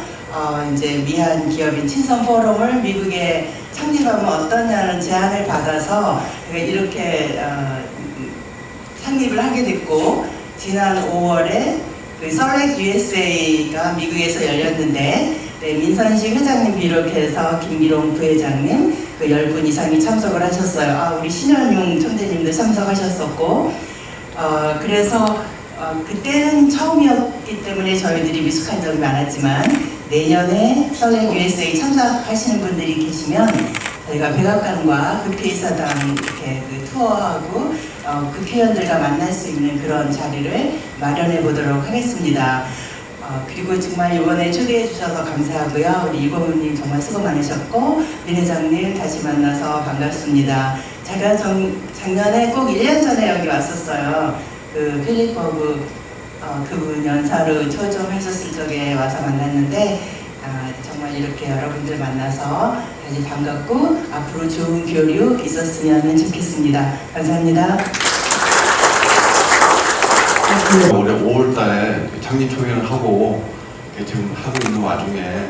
이제 미한 기업인 친선 포럼을 미국에 창립하면 어떠냐는 제안을 받아서 이렇게 창립을 하게 됐고, 지난 5월에 그 설렉 USA가 미국에서 열렸는데 민선식 회장님 비롯해서 김미롱 부회장님 그 10분 이상이 참석을 하셨어요. 우리 신현용 총재님도 참석하셨었고, 그래서 그때는 처음이었기 때문에 저희들이 미숙한 점이 많았지만 내년에 설렉 USA 참석하시는 분들이 계시면 저희가 백악관과 국회의사당 이렇게 그 투어하고 국회의원들과 만날 수 있는 그런 자리를 마련해 보도록 하겠습니다. 그리고 정말 이번에 초대해 주셔서 감사하고요. 우리 이고모님 정말 수고 많으셨고, 민 회장님 다시 만나서 반갑습니다. 제가 작년에 꼭 1년 전에 여기 왔었어요. 그 필립 버그 그분 연사로 초청하셨을 적에 와서 만났는데 정말 이렇게 여러분들 만나서 다시 반갑고 앞으로 좋은 교류 있었으면 좋겠습니다. 감사합니다.
올해 5월달에 창립 총회를 하고 지금 하고 있는 와중에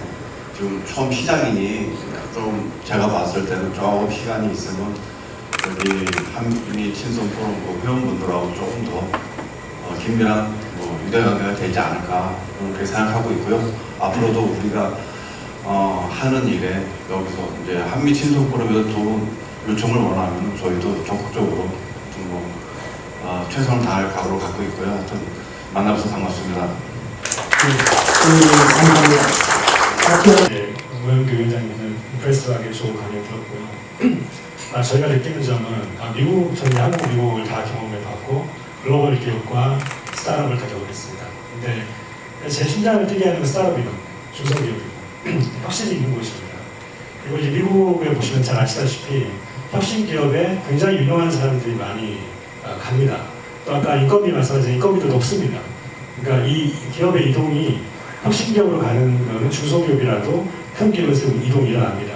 지금 처음 시작이니 좀 제가 봤을 때는 조금 시간이 있으면 여기 한미 친선 포럼 회원분들하고 조금 더 긴밀한 유대관계가 되지 않을까 그렇게 생각하고 있고요. 앞으로도 우리가 하는 일에 여기서 이제 한미 친선 포럼에서 또 요청을 원하면 저희도 적극적으로 좀 최선을 다할 각오를 갖고 있고요. 하여튼 만나서 반갑습니다.
네, 오영규 위원장님은 임프레스하게 좋은 강연 들었고요. 저희가 느끼는 점은 미국, 저는 한국, 미국을 다 경험해봤고 글로벌 기업과 스타트업을 다 경험했습니다. 근데 제 심장을 뛰게 하는 스타트업 이름, 중소기업이고 확실히 있는 곳입니다. 그리고 이제 미국에 보시면 잘 아시다시피 혁신 기업에 굉장히 유명한 사람들이 많이 갑니다. 또 아까 인건비 말씀하신 인건비도 높습니다. 그러니까 이 기업의 이동이 혁신 기업으로 가는 것은 중소기업이라도 큰 기업에서 이동이 일어납니다.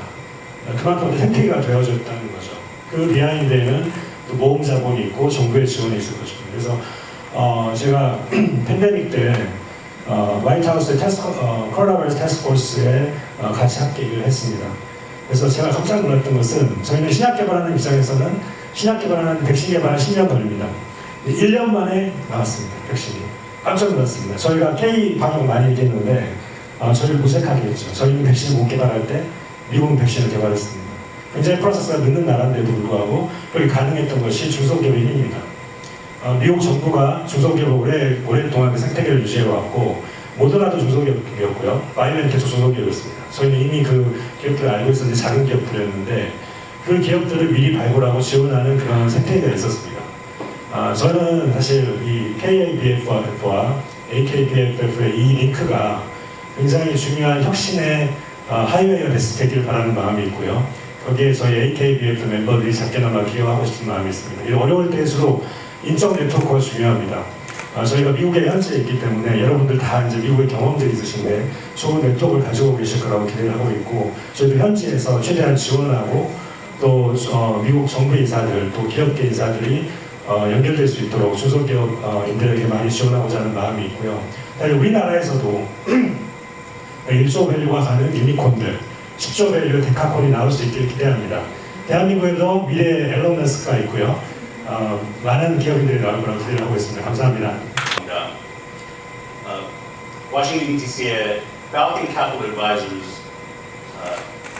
그만큼 생태계가 되어졌다는 거죠. 그 비하인드에는 또 모험 자본이 있고 정부의 지원이 있을 것입니다. 그래서 제가 팬데믹 때 화이트하우스의 코로나 바이러스 태스크포스에 같이 함께 일을 했습니다. 그래서 제가 깜짝 놀랐던 것은 저희는 신약 개발하는 입장에서는 신약 개발하는 백신 개발은 10년 걸립니다. 1년 만에 나왔습니다. 백신이. 깜짝 놀랐습니다. 저희가 K 방역 많이 얘기했는데 저희를 무색하게 했죠. 저희는 백신을 못 개발할 때 미국은 백신을 개발했습니다. 굉장히 프로세스가 늦는 나라인데도 불구하고 그렇게 가능했던 것이 중소기업의 힘입니다. 미국 정부가 중소기업을 오랫동안 그 생태계를 유지해왔고 모더나도 중소기업이었고요. 바이오엔텍도 중소기업이었습니다. 저희는 이미 그 기업들을 알고 있었는데 작은 기업들이었는데 그 기업들을 미리 발굴하고 지원하는 그런 생태계가 있었습니다. 저는 사실 이 KABF와 AKBFF의 이 링크가 굉장히 중요한 혁신의 하이웨이가 되기를 바라는 마음이 있고요. 거기에 저희 AKBF 멤버들이 작게나마 기여하고 싶은 마음이 있습니다. 이 어려울 때일수록 인적 네트워크가 중요합니다. 저희가 미국에 현지에 있기 때문에 여러분들 다 이제 미국의 경험들이 있으신데 좋은 네트워크를 가지고 계실 거라고 기대를 하고 있고 저희도 현지에서 최대한 지원하고 또 미국 정부 인사들 또 기업계 인사들이 연결될 수 있도록 중소기업인들에게 많이 지원하고자 하는 마음이 있고요. 우리나라에서도 1조 밸류가 가는 유니콘들, 10조 밸류 데카콘이 나올 수 있기를 기대합니다. 대한민국에도 미래의 앨런 머스크가 있고요. 많은 기업인들이 나올 거라고 기대를 하고 있습니다. 감사합니다.
워싱턴 DC의 Falcon Capital Advisors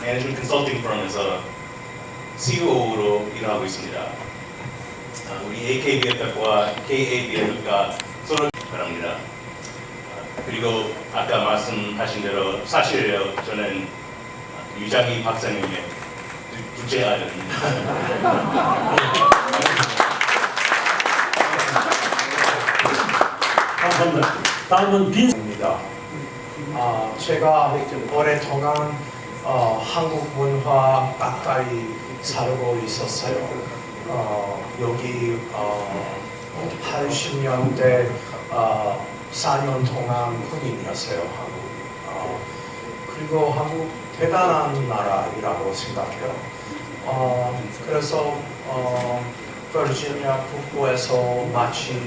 매니지먼트 컨설팅 firm에서 CEO로 일하고 있습니다. 우리 AKBFF와 KABFF가 서로 바랍니다. 그리고 아까 말씀하신 대로 사실이에요. 저는 유장희 박사님의 둘째 아들입니다.
감사합니다. 다음은 빈입니다.
제가 오랫동안 한국 문화 가까이 살고 있었어요. 여기 80년대 4년 동안 군인이었어요. 한국. 그리고 한국 대단한 나라이라고 생각해요. 그래서 버지니아 북부에서 마치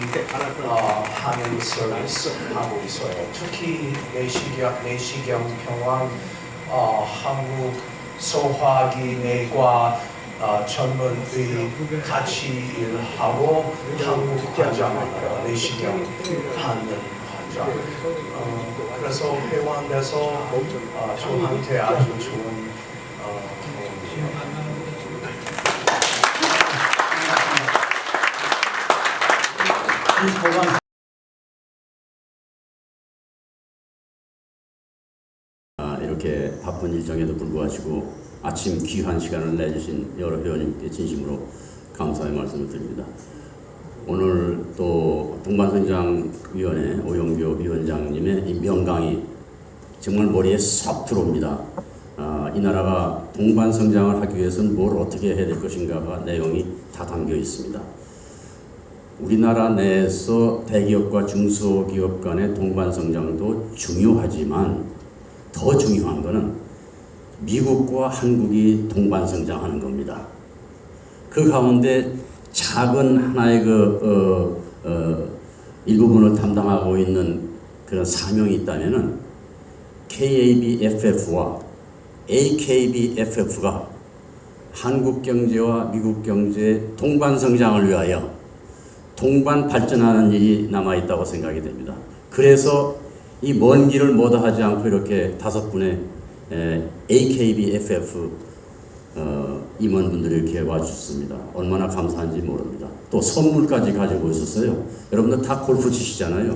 하는 서비스 하고 있어요. 특히 내시경 병원, 한국 소화기 내과 전문의 같이 일하고 한국 환자 만나요. 내시경 하는 환자. 그래서 회원돼서 저한테 아주 좋은 경험이에요.
이렇게 바쁜 일정에도 불구하고 아침 귀한 시간을 내주신 여러 회원님께 진심으로 감사의 말씀을 드립니다. 오늘 또 동반성장위원회 오영규 위원장님의 이 명강이 정말 머리에 쏙 들어옵니다. 이 나라가 동반성장을 하기 위해서는 뭘 어떻게 해야 될 것인가가 내용이 다 담겨 있습니다. 우리나라 내에서 대기업과 중소기업 간의 동반성장도 중요하지만 더 중요한 것은 미국과 한국이 동반성장하는 겁니다. 그 가운데 작은 하나의 일부분을 담당하고 있는 그런 사명이 있다면은 KABFF와 AKBFF가 한국 경제와 미국 경제의 동반 성장을 위하여 동반 발전하는 일이 남아 있다고 생각이 됩니다. 그래서 이 먼 길을 모다하지 않고 이렇게 5분의 AKBFF 임원분들이 이렇게 와주셨습니다. 얼마나 감사한지 모릅니다. 또 선물까지 가지고 있었어요. 여러분들 다 골프 치시잖아요.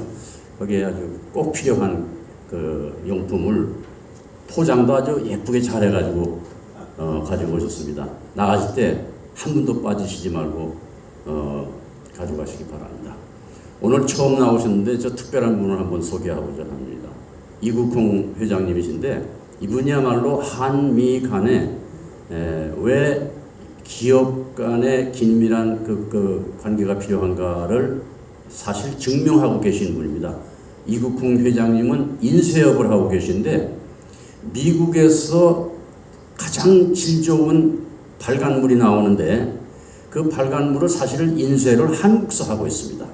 거기에 아주 꼭 필요한 그 용품을 포장도 아주 예쁘게 잘 해가지고 가지고 오셨습니다. 나가실 때 한 분도 빠지시지 말고 가져가시기 바랍니다. 오늘 처음 나오셨는데 저 특별한 분을 한번 소개하고자 합니다. 이국홍 회장님이신데 이분이야말로 한미 간에 왜 기업 간의 긴밀한 그 관계가 필요한가를 사실 증명하고 계신 분입니다. 이국홍 회장님은 인쇄업을 하고 계신데 미국에서 가장 질 좋은 발간물이 나오는데 그 발간물을 사실 인쇄를 한국서 하고 있습니다.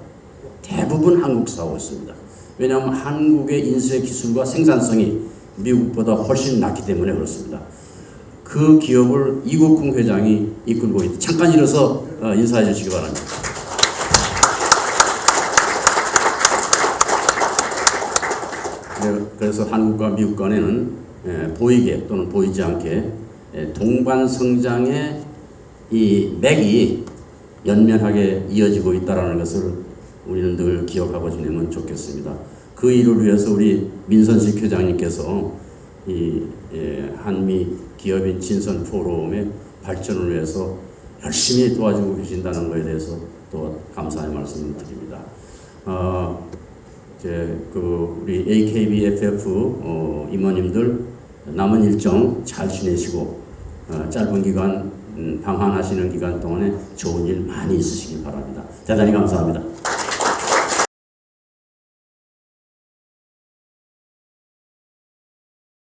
대부분 한국서 하고 있습니다. 왜냐하면 한국의 인쇄 기술과 생산성이 미국보다 훨씬 낮기 때문에 그렇습니다. 그 기업을 이국홍 회장이 이끌고 있다. 잠깐 일어서 인사해 주시기 바랍니다. 그래서 한국과 미국 간에는 보이게 또는 보이지 않게 동반 성장의 이 맥이 연면하게 이어지고 있다는 것을 우리는 늘 기억하고 지내면 좋겠습니다. 그 일을 위해서 우리 민선식 회장님께서 이 한미 기업인 친선 포럼의 발전을 위해서 열심히 도와주고 계신다는 것에 대해서 또 감사의 말씀을 드립니다. 우리 AKBFF 임원님들 남은 일정 잘 지내시고 짧은 기간 방한하시는 기간 동안에 좋은 일 많이 있으시길 바랍니다. 대단히 감사합니다.